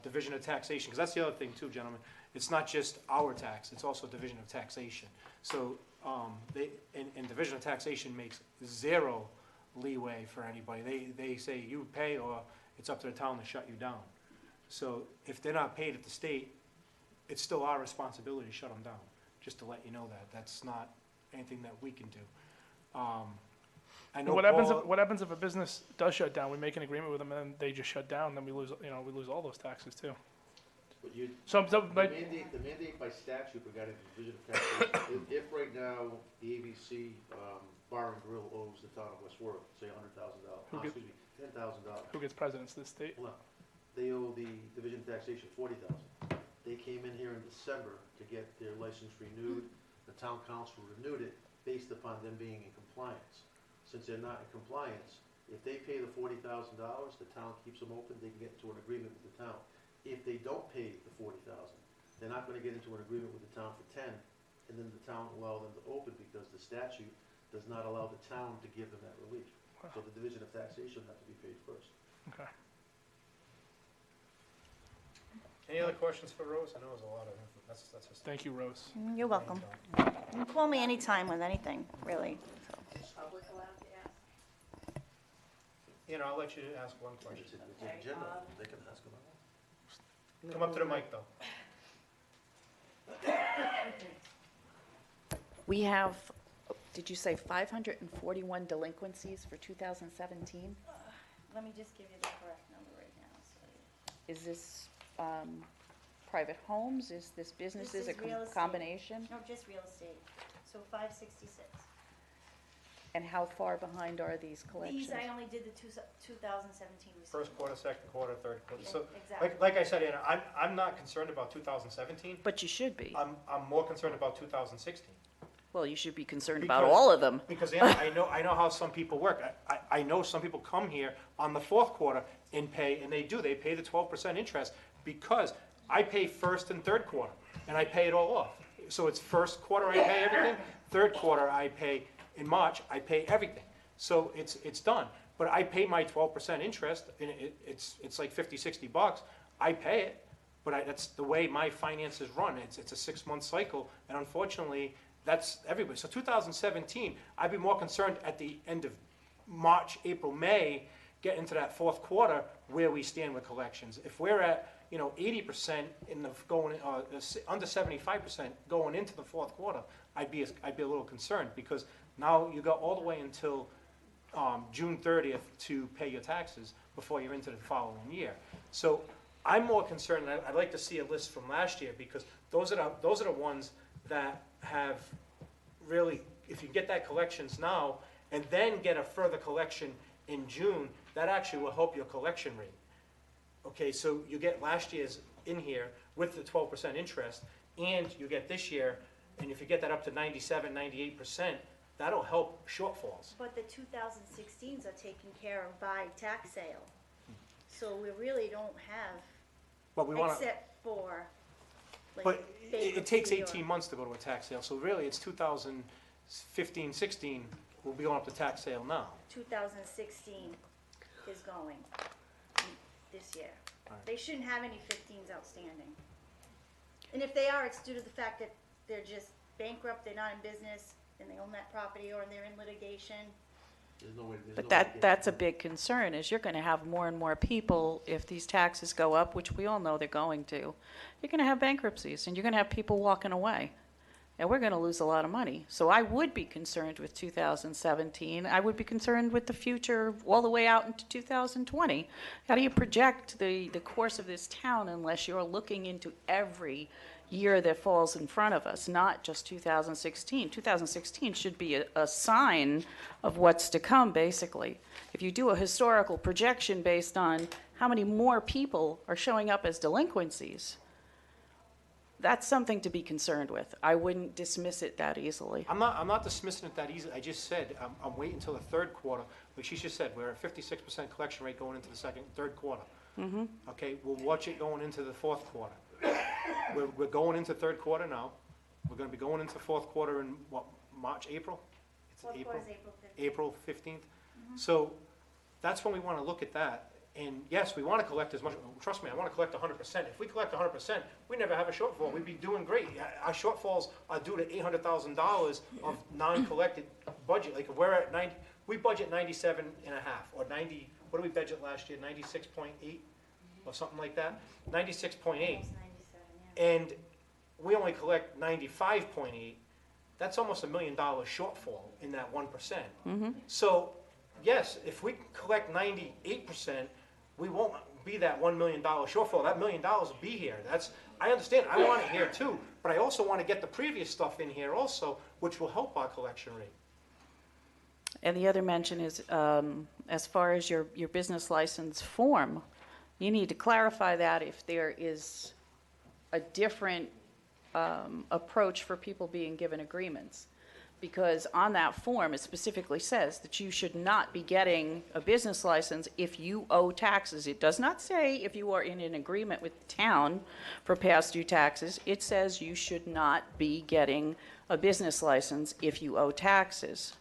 division of taxation, because that's the other thing too, gentlemen. It's not just our tax, it's also division of taxation. So, and division of taxation makes 0 leeway for anybody. They say you pay, or it's up to the town to shut you down. So if they're not paid at the state, it's still our responsibility to shut them down, just to let you know that. That's not anything that we can do. I know What happens Paul- if, what happens if a business does shut down? We make an agreement with them and then they just shut down, then we lose, we lose all those taxes too. But you, So, the but, mandate by statute regarding the division of taxation, if right now the ABC Bar and Grill owes the town of West Warwick, say $100,000, Who get- excuse me, $10,000. who gets presidents of the state? Hold on. They owe the division of taxation $40,000. They came in here in December to get their license renewed. The town council renewed it based upon them being in compliance. Since they're not in compliance, if they pay the $40,000, the town keeps them open, they can get into an agreement with the town. If they don't pay the $40,000, they're not gonna get into an agreement with the town for 10, and then the town will allow them to open because the statute does not allow the town to give them that relief. So the division of taxation has to be paid first. Okay. Any other questions for Rose? I know there's a lot of, that's just. Thank you, Rose. You're welcome. You can call me anytime with anything, really. I'll let you ask one question. It's an agenda, they can ask them. Come up to the mic, though. We have, did you say 541 delinquencies for 2017? Let me just give you the correct number right now. Is this private homes? Is this businesses, This is real a estate. combination? No, just real estate. So 566. And how far behind are these collections? These, I only did the 2017 receipts. First quarter, second quarter, third quarter. So, Exactly. like I said, Anna, I'm not concerned about 2017. But you should be. I'm more concerned about 2016. Well, you should be concerned about Because- all of them. Because Anna, I know how some people work. I know some people come here on the fourth quarter and pay, and they pay the 12% interest because I pay first and third quarter, and I pay it all off. So it's first quarter I pay everything, third quarter I pay, in March, I pay everything. So it's done. But I pay my 12% interest, and it's like 50, 60 bucks. I pay it, but that's the way my finances run. It's a 6-month cycle, and unfortunately, that's everybody. So 2017, I'd be more concerned at the end of March, April, May, get into that fourth quarter where we stand with collections. If we're at 80% in the under 75% going into the fourth quarter, I'd be a little concerned because now you go all the way until June 30th to pay your taxes before you're into the following year. So I'm more concerned, and I'd like to see a list from last year because those are the ones that have really, if you get that collections now and then get a further collection in June, that actually will help your collection rate. Okay, so you get last year's in here with the 12% interest, and you get this year, and if you get that up to 97, 98%, that'll help shortfalls. But the 2016s are taken care of by tax sale. So we really don't have, But we want to, except for like but it takes bankruptcy or- 18 months to go to a tax sale, so really it's 2015, 16, we'll be going up to tax sale now. 2016 is going this year. Alright. They shouldn't have any 15s outstanding. And if they are, it's due to the fact that they're just bankrupt, they're not in business, and they own that property, or they're in litigation. There's no way, But that's a big concern, is you're gonna have more and more people, if these taxes go up, which we all know they're going to, you're gonna have bankruptcies, and you're gonna have people walking away. And we're gonna lose a lot of money. So I would be concerned with 2017. I would be concerned with the future all the way out into 2020. How do you project the course of this town unless you're looking into every year that falls in front of us, not just 2016. 2016 should be a sign of what's to come, basically. If you do a historical projection based on how many more people are showing up as delinquencies, that's something to be concerned with. I wouldn't dismiss it that easily. I'm not dismissing it that easy. I just said, I'm waiting until the third quarter. Like she just said, we're at 56% collection rate going into the third quarter. Mm-hmm. Okay, we'll watch it going into the fourth quarter. We're going into third quarter now. We're gonna be going into fourth quarter in what, March, April? It's Fourth quarter's April April 15th. 15th. So that's when we wanna look at that. And yes, we wanna collect as much, trust me, I wanna collect 100%. If we collect 100%, we never have a shortfall. We'd be doing great. Our shortfalls are due to $800,000 of non-collected budget. Like if we're at 90, we budget 97 and a half, or 90, what did we budget last year, 96.8? or something like that, 96.8. And we only collect 95.8. That's almost $1 million shortfall in that 1%. So, yes, if we collect 98%, we won't be that $1 million shortfall. That $1 million will be here. I understand, I want it here too, but I also want to get the previous stuff in here also, which will help our collection rate. And the other mention is, as far as your business license form, you need to clarify that if there is a different approach for people being given agreements. Because on that form, it specifically says that you should not be getting a business license if you owe taxes. It does not say if you are in an agreement with the town for past due taxes. It says you should not be getting a business license if you owe taxes.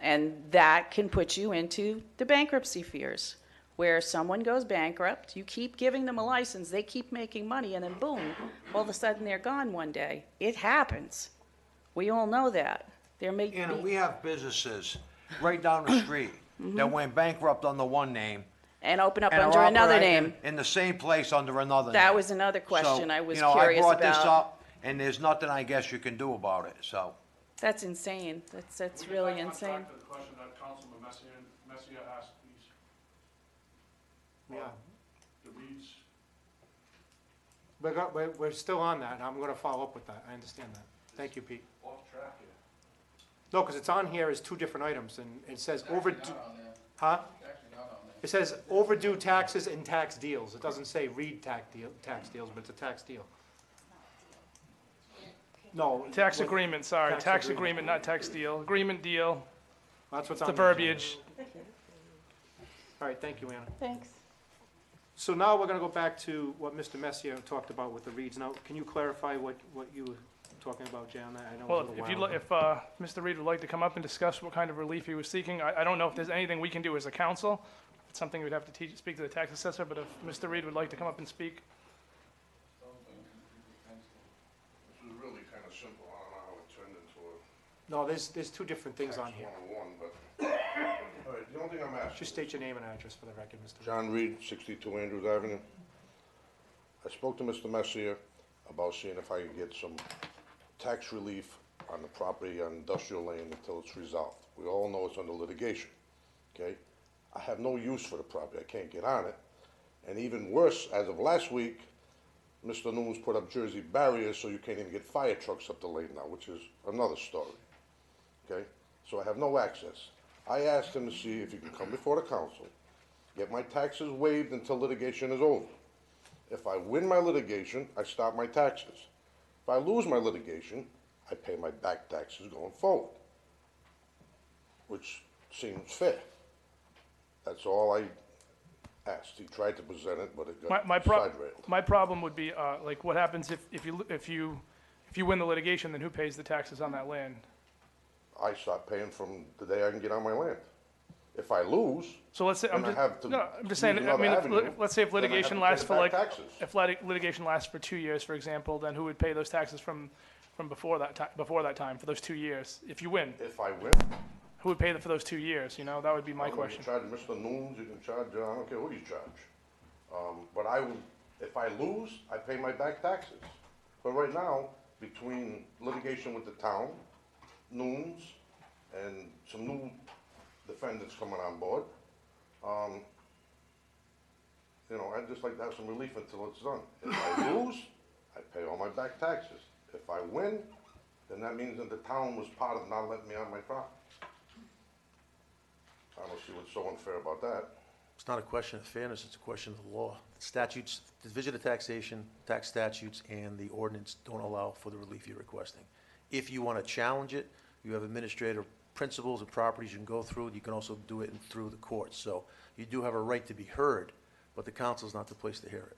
And that can put you into the bankruptcy fears, where someone goes bankrupt, you keep giving them a license, they keep making money, and then boom, all of a sudden they're gone one day. It happens. We all know that. There may You know, be, we have businesses right down the street that went bankrupt under one name. and open up and are under another operating name. in the same place under another name. That was another So, question I was you know, curious I brought this about. up, and there's nothing I guess you can do about it, so. That's insane. That's really insane. The question that Councilman Messier asked, please. Yeah. The Reeds. We're still on that, and I'm gonna follow up with that, I understand that. Thank you, Pete. Off track here. No, because it's on here as two different items, and it says overdue. Huh? It says overdue taxes and tax deals. It doesn't say read tax deals, but it's a tax deal. No. Tax what- agreement, sorry, tax tax agreement. agreement, not tax deal. Agreement deal, That's what's the on the agenda. verbiage. All right, thank you, Anna. Thanks. So now we're gonna go back to what Mr. Messier talked about with the reads. Now, can you clarify what you were talking about, Jan? I know it was a Well, little if you'd, while li- ago. if Mr. Reed would like to come up and discuss what kind of relief he was seeking, I don't know if there's anything we can do as a council. It's something we'd have to speak to the tax assessor, but if Mr. Reed would like to come up and speak. This was really kind of simple. I don't know how it turned into a No, there's two different things on here. one-on-one, but, all right, the only thing I'm asking. Just state your name and address for the record, Mr. John Reed, 62 Andrews Avenue. I spoke to Mr. Messier about seeing if I could get some tax relief on the property on Industrial Lane until it's resolved. We all know it's under litigation, okay? I have no use for the property, I can't get on it. And even worse, as of last week, Mr. Nunes put up Jersey barriers so you can't even get fire trucks up the lane now, which is another story, okay? So I have no access. I asked him to see if he can come before the council, get my taxes waived until litigation is over. If I win my litigation, I stop my taxes. If I lose my litigation, I pay my back taxes going forward, which seems fair. That's all I asked. He tried to present it, but it got side-railed. My problem would be, like, what happens if you win the litigation, then who pays the taxes on that land? I start paying from the day I can get on my land. If I lose, So let's say, then I have to I'm just saying, use I another mean, avenue, let's say if then I have litigation to lasts pay for back like, taxes. if litigation lasts for 2 years, for example, then who would pay those taxes from before that time, for those 2 years, if you win? If I win, Who would pay for those 2 years, you know, that would be my you question. can charge Mr. Nunes, you can charge, I don't care who you charge. But I would, if I lose, I pay my back taxes. But right now, between litigation with the town, Nunes, and some new defendants coming on board, you know, I'd just like to have some relief until it's done. If I lose, I pay all my back taxes. If I win, then that means that the town was part of not letting me on my property. I don't see what's so unfair about that. It's not a question of fairness, it's a question of the law. Statutes, the Division of Taxation, tax statutes, and the ordinance don't allow for the relief you're requesting. If you want to challenge it, you have administrative principles and properties you can go through. You can also do it through the courts. So you do have a right to be heard, but the council's not the place to hear it.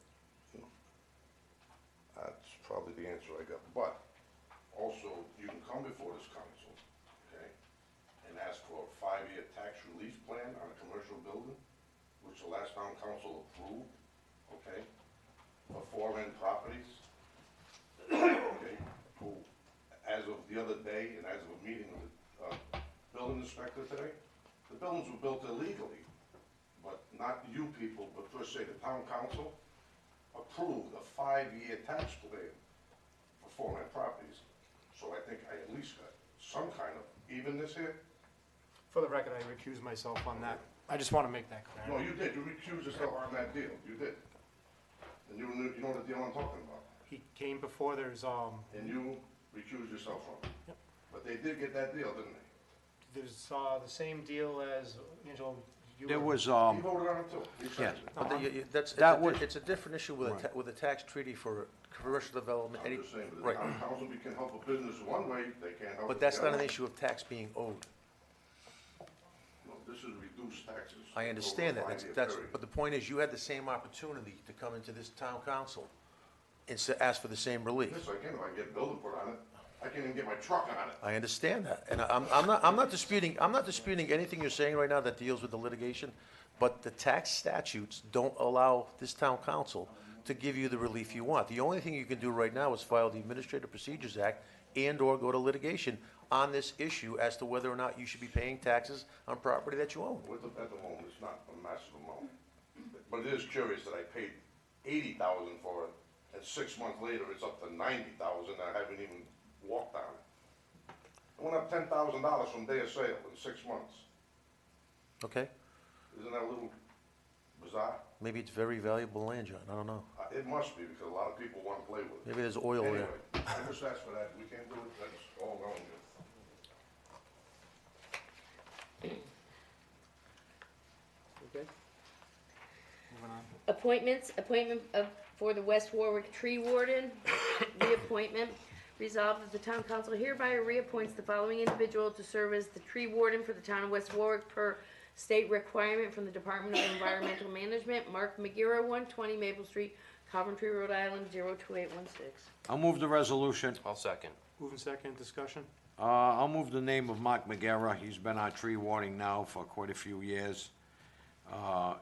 That's probably the answer I got. But also, you can come before this council, okay, and ask for a 5-year tax relief plan on a commercial building, which the last town council approved, okay, for foreign properties, okay, who, as of the other day and as of a meeting with the building inspector today, the buildings were built illegally but not you people, but per se, the town council approved a 5-year tax plan for former properties. So I think I at least got some kind of evenness here. For the record, I recuse myself on that. I just want to make that clear. No, you did, you recused yourself on that deal, you did. And you know the deal I'm talking about. He came before, there's, And you recused yourself from it. Yep. But they did get that deal, didn't they? there's, the same deal as, Angelo, you There were- was, He voted on it too. He yeah. said it. But That was- it's a different issue with Right. with a tax treaty for commercial development. I'm just saying, but the Right. town council, we can help a business one way, they can't help it But that's the not an other. issue of tax being owed. No, this is reduced taxes. I understand over that, a 5-year that's, period. but the point is, you had the same opportunity to come into this town council and ask for the same relief. Yes, I can, if I can get building put on it. I can't even get my truck on it. I understand that, and I'm not disputing anything you're saying right now that deals with the litigation, but the tax statutes don't allow this town council to give you the relief you want. The only thing you can do right now is file the Administrative Procedures Act and/or go to litigation on this issue as to whether or not you should be paying taxes on property that you own. At the moment, it's not a massive amount. But it is curious that I paid $80,000 for it, and 6 months later, it's up to $90,000, and I haven't even walked on it. It went up $10,000 from day of sale in 6 months. Okay? Isn't that a little bizarre? Maybe it's very valuable land, John, I don't know. It must be, because a lot of people want to play with it. Maybe there's oil Anyway, there. I just asked for that, we can't do it, that's all going good. Okay. Moving on. Appointments, for the West Warwick Tree Warden, reappointment. Resolved that the town council hereby reappoints the following individual to serve as the tree warden for the town of West Warwick per state requirement from the Department of Environmental Management. Mark McGarrett, 120 Maple Street, Coventry, Rhode Island, 02816. I'll move the resolution. I'll second. Moving second, discussion. I'll move the name of Mark McGarrett. He's been our tree warning now for quite a few years.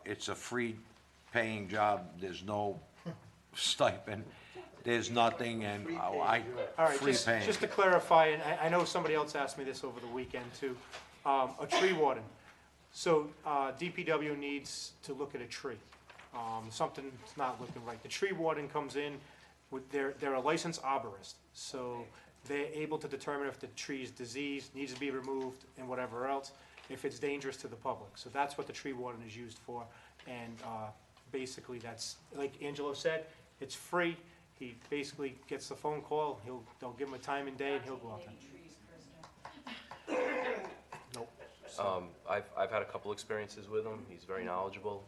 It's a free paying job. There's no stipend. There's nothing, and All right, free paying. just to clarify, and I know somebody else asked me this over the weekend too, a tree warden. So, DPW needs to look at a tree. Something's not looking right. The tree warden comes in with, they're a licensed arborist, so they're able to determine if the tree is diseased, needs to be removed, and whatever else, if it's dangerous to the public. So that's what the tree warden is used for, and, basically that's, like Angelo said, it's free. He basically gets the phone call, they'll give him a time and day, and he'll go out there. Nope. I've had a couple experiences with him. He's very knowledgeable.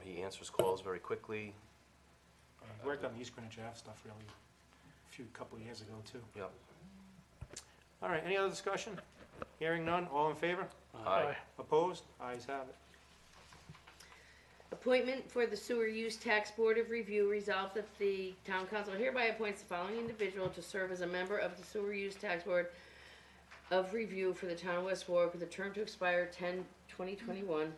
He answers calls very quickly. He worked on the East Greenwich Ave stuff really couple of years ago too. Yep. All right, any other discussion? Hearing none, all in favor? Aye. Opposed? Ayes have it. Appointment for the Sewer Use Tax Board of Review. Resolved that the town council hereby appoints the following individual to serve as a member of the Sewer Use Tax Board of Review for the town of West Warwick with a term to expire 10/2021.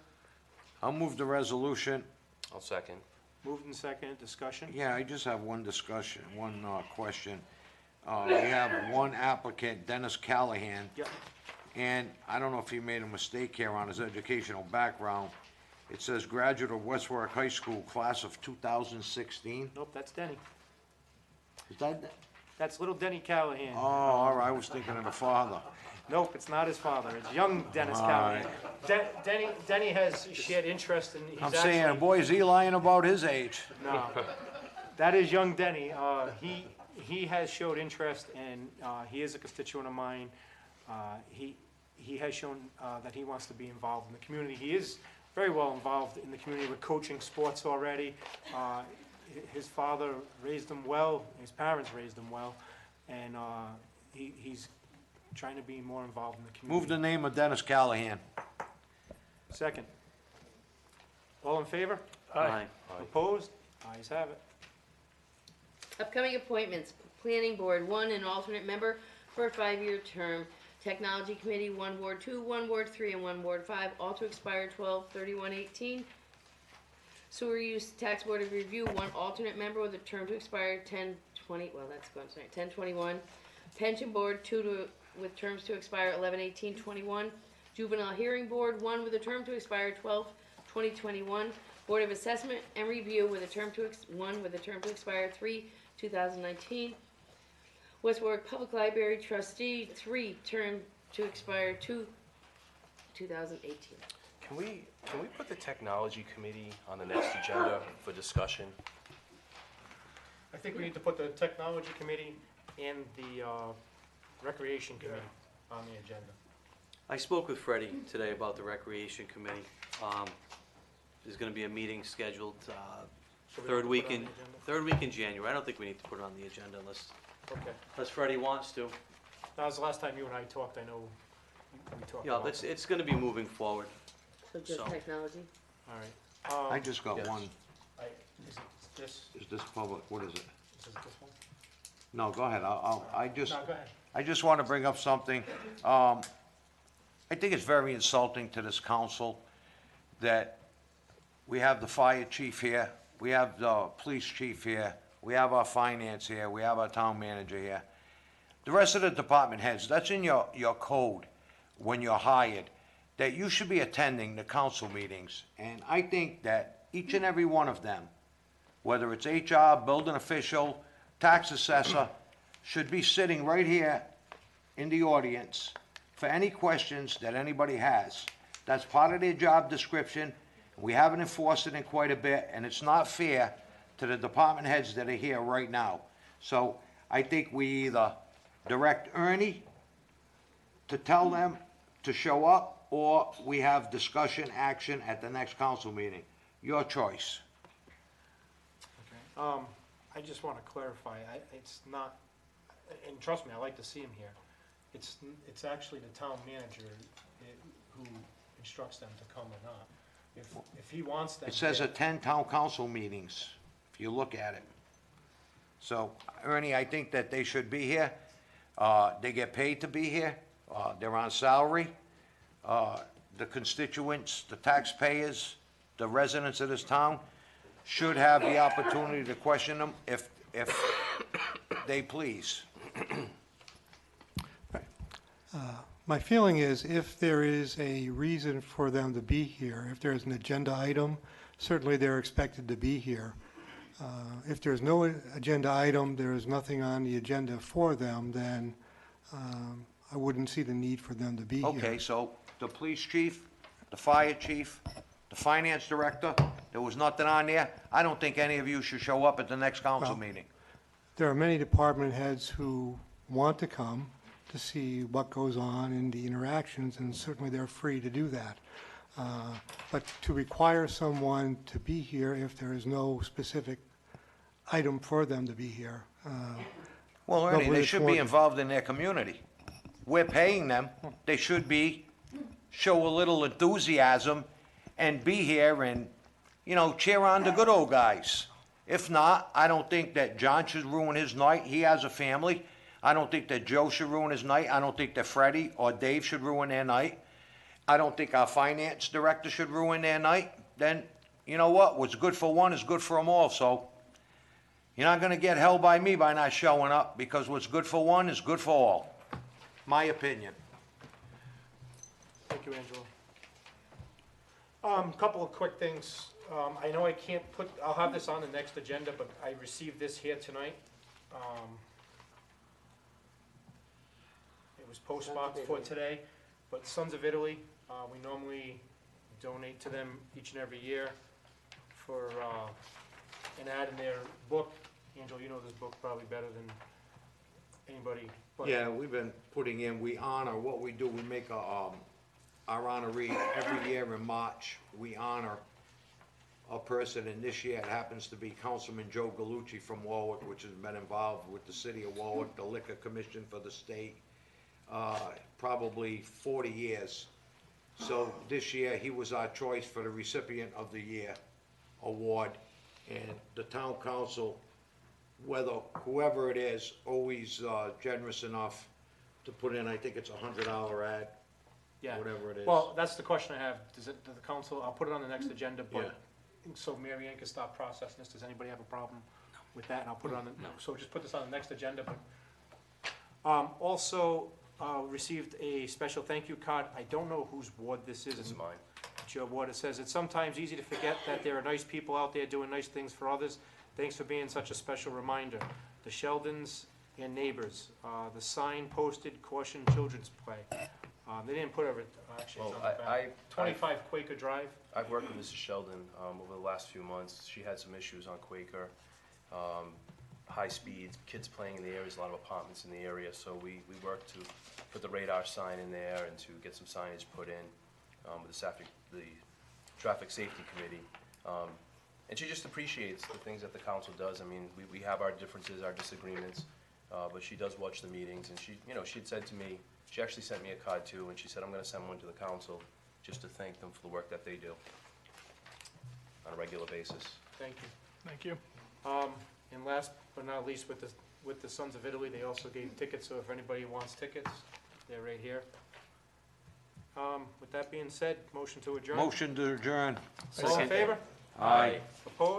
I'll move the resolution. I'll second. Moved and seconded, discussion? Yeah, I just have one question. We have one applicant, Dennis Callahan. Yep. And I don't know if he made a mistake here on his educational background. It says graduate of West Warwick High School, class of 2016. Nope, that's Denny. Is that? That's little Denny Callahan. Oh, all right, I was thinking of the father. Nope, it's not his father, it's young Dennis All Callahan. Denny has shared interest in, he's I'm actually. saying, boy, is he lying about his age. No, that is young Denny. He has showed interest, and he is a constituent of mine. He has shown that he wants to be involved in the community. He is very well involved in the community with coaching sports already. His father raised him well, his parents raised him well, and he's trying to be more involved in the community. Move the name of Dennis Callahan. Second. All in favor? Aye. Opposed? Ayes have it. Upcoming appointments, Planning Board, 1, an alternate member for a 5-year term. Technology Committee, 1 Ward 2, 1 Ward 3, and 1 Ward 5, all to expire 12/31/18. Sewer Use Tax Board of Review, 1 alternate member with a term to expire 10/20, well, that's going, sorry, 10/21. Pension Board, 2 with terms to expire 11/18/21. Juvenile Hearing Board, 1 with a term to expire 2021 Board of Assessment and Review with a term to, one with a term to expire 3/2019. West Warwick Public Library Trustee, 3, term to expire 2/2018. Can we put the Technology Committee on the next agenda for discussion? I think we need to put the Technology Committee and the Recreation Committee on the agenda. I spoke with Freddie today about the Recreation Committee. There's gonna be a meeting scheduled, So we third don't week put it on in, the agenda? third week in January. I don't think we need to put it on the agenda Okay. unless Freddie wants to. That was the last time you and I talked, I know we talked Yeah, about it. it's gonna be moving forward. So just So- technology? All right. I just got Yes. one. Is it this? Is this public? What is it? Is it this one? No, go ahead. I just, No, go ahead. I just want to bring up something. I think it's very insulting to this council that we have the fire chief here, we have the police chief here, we have our finance here, we have our town manager here. The rest of the department heads, that's in your code when you're hired, that you should be attending the council meetings. And I think that each and every one of them, whether it's HR, building official, tax assessor, should be sitting right here in the audience for any questions that anybody has. That's part of their job description. We haven't enforced it in quite a bit, and it's not fair to the department heads that are here right now. So I think we either direct Ernie to tell them to show up, or we have discussion action at the next council meeting. Your choice. I just want to clarify, it's not, and trust me, I like to see him here. It's actually the town manager who instructs them to come or not. If he wants them. It says there- attend town council meetings, if you look at it. So, Ernie, I think that they should be here. They get paid to be here. They're on salary. The constituents, the taxpayers, the residents of this town should have the opportunity to question them if they please. My feeling is if there is a reason for them to be here, if there's an agenda item, certainly they're expected to be here. If there's no agenda item, there is nothing on the agenda for them, then I wouldn't see the need for them to be here. Okay, so the police chief, the fire chief, the finance director, there was nothing on there. I don't think any of you should show up at the next council Well- meeting. There are many department heads who want to come to see what goes on in the interactions, and certainly they're free to do that. But to require someone to be here if there is no specific item for them to be here. Well, Ernie, nobody they should be warranted. involved in their community. We're paying them. They should show a little enthusiasm and be here and, cheer on the good old guys. If not, I don't think that John should ruin his night. He has a family. I don't think that Joe should ruin his night. I don't think that Freddie or Dave should ruin their night. I don't think our finance director should ruin their night. Then, you know what? What's good for one is good for them all, so you're not gonna get held by me by not showing up, because what's good for one is good for all. My opinion. Thank you, Angelo. Couple of quick things. I know I can't I'll have this on the next agenda, but I received this here tonight. It was postmarked for today, but Sons of Italy, we normally donate to them each and every year for an ad in their book. Angelo, you know this book probably better than anybody. But Yeah, we've been putting in, we honor, what we do, we make our honoree every year in March. We honor a person, and this year it happens to be Councilman Joe Galucci from Warwick, which has been involved with the city of Warwick, the Liquor Commission for the state, probably 40 years. So this year, he was our choice for the recipient of the year award. And the town council, whoever it is, always generous enough to put in, I think it's $100 ad, yeah. whatever it is. Well, that's the question I have. Does the council, I'll put it on the next agenda, Yeah. but, so Mary Ann can start processing this. Does anybody have a problem with that? And I'll put it on so just put this on the next agenda, but, also, received a special thank you card. I don't know whose ward this is. It's mine. It's award. It says, "It's sometimes easy to forget that there are nice people out there doing nice things for others. Thanks for being such a special reminder. The Sheldons and neighbors, the sign posted, caution children's play." They didn't put every, actually, it's on the back. 25 Quaker Drive. I've worked with Mrs. Sheldon over the last few months. She had some issues on Quaker, high speeds, kids playing in the area, there's a lot of apartments in the area, so we worked to put the radar sign in there and to get some signage put in with the Traffic Safety Committee. And she just appreciates the things that the council does. I mean, we have our differences, our disagreements, but she does watch the meetings, and she had said to me, she actually sent me a card too, and she said, "I'm gonna send one to the council just to thank them for the work that they do on a regular basis." Thank you. Thank you. And last but not least, with the Sons of Italy, they also gave tickets, so if anybody wants tickets, they're right here. With that being said, motion to adjourn. Motion to adjourn. All in favor? Aye. Opposed?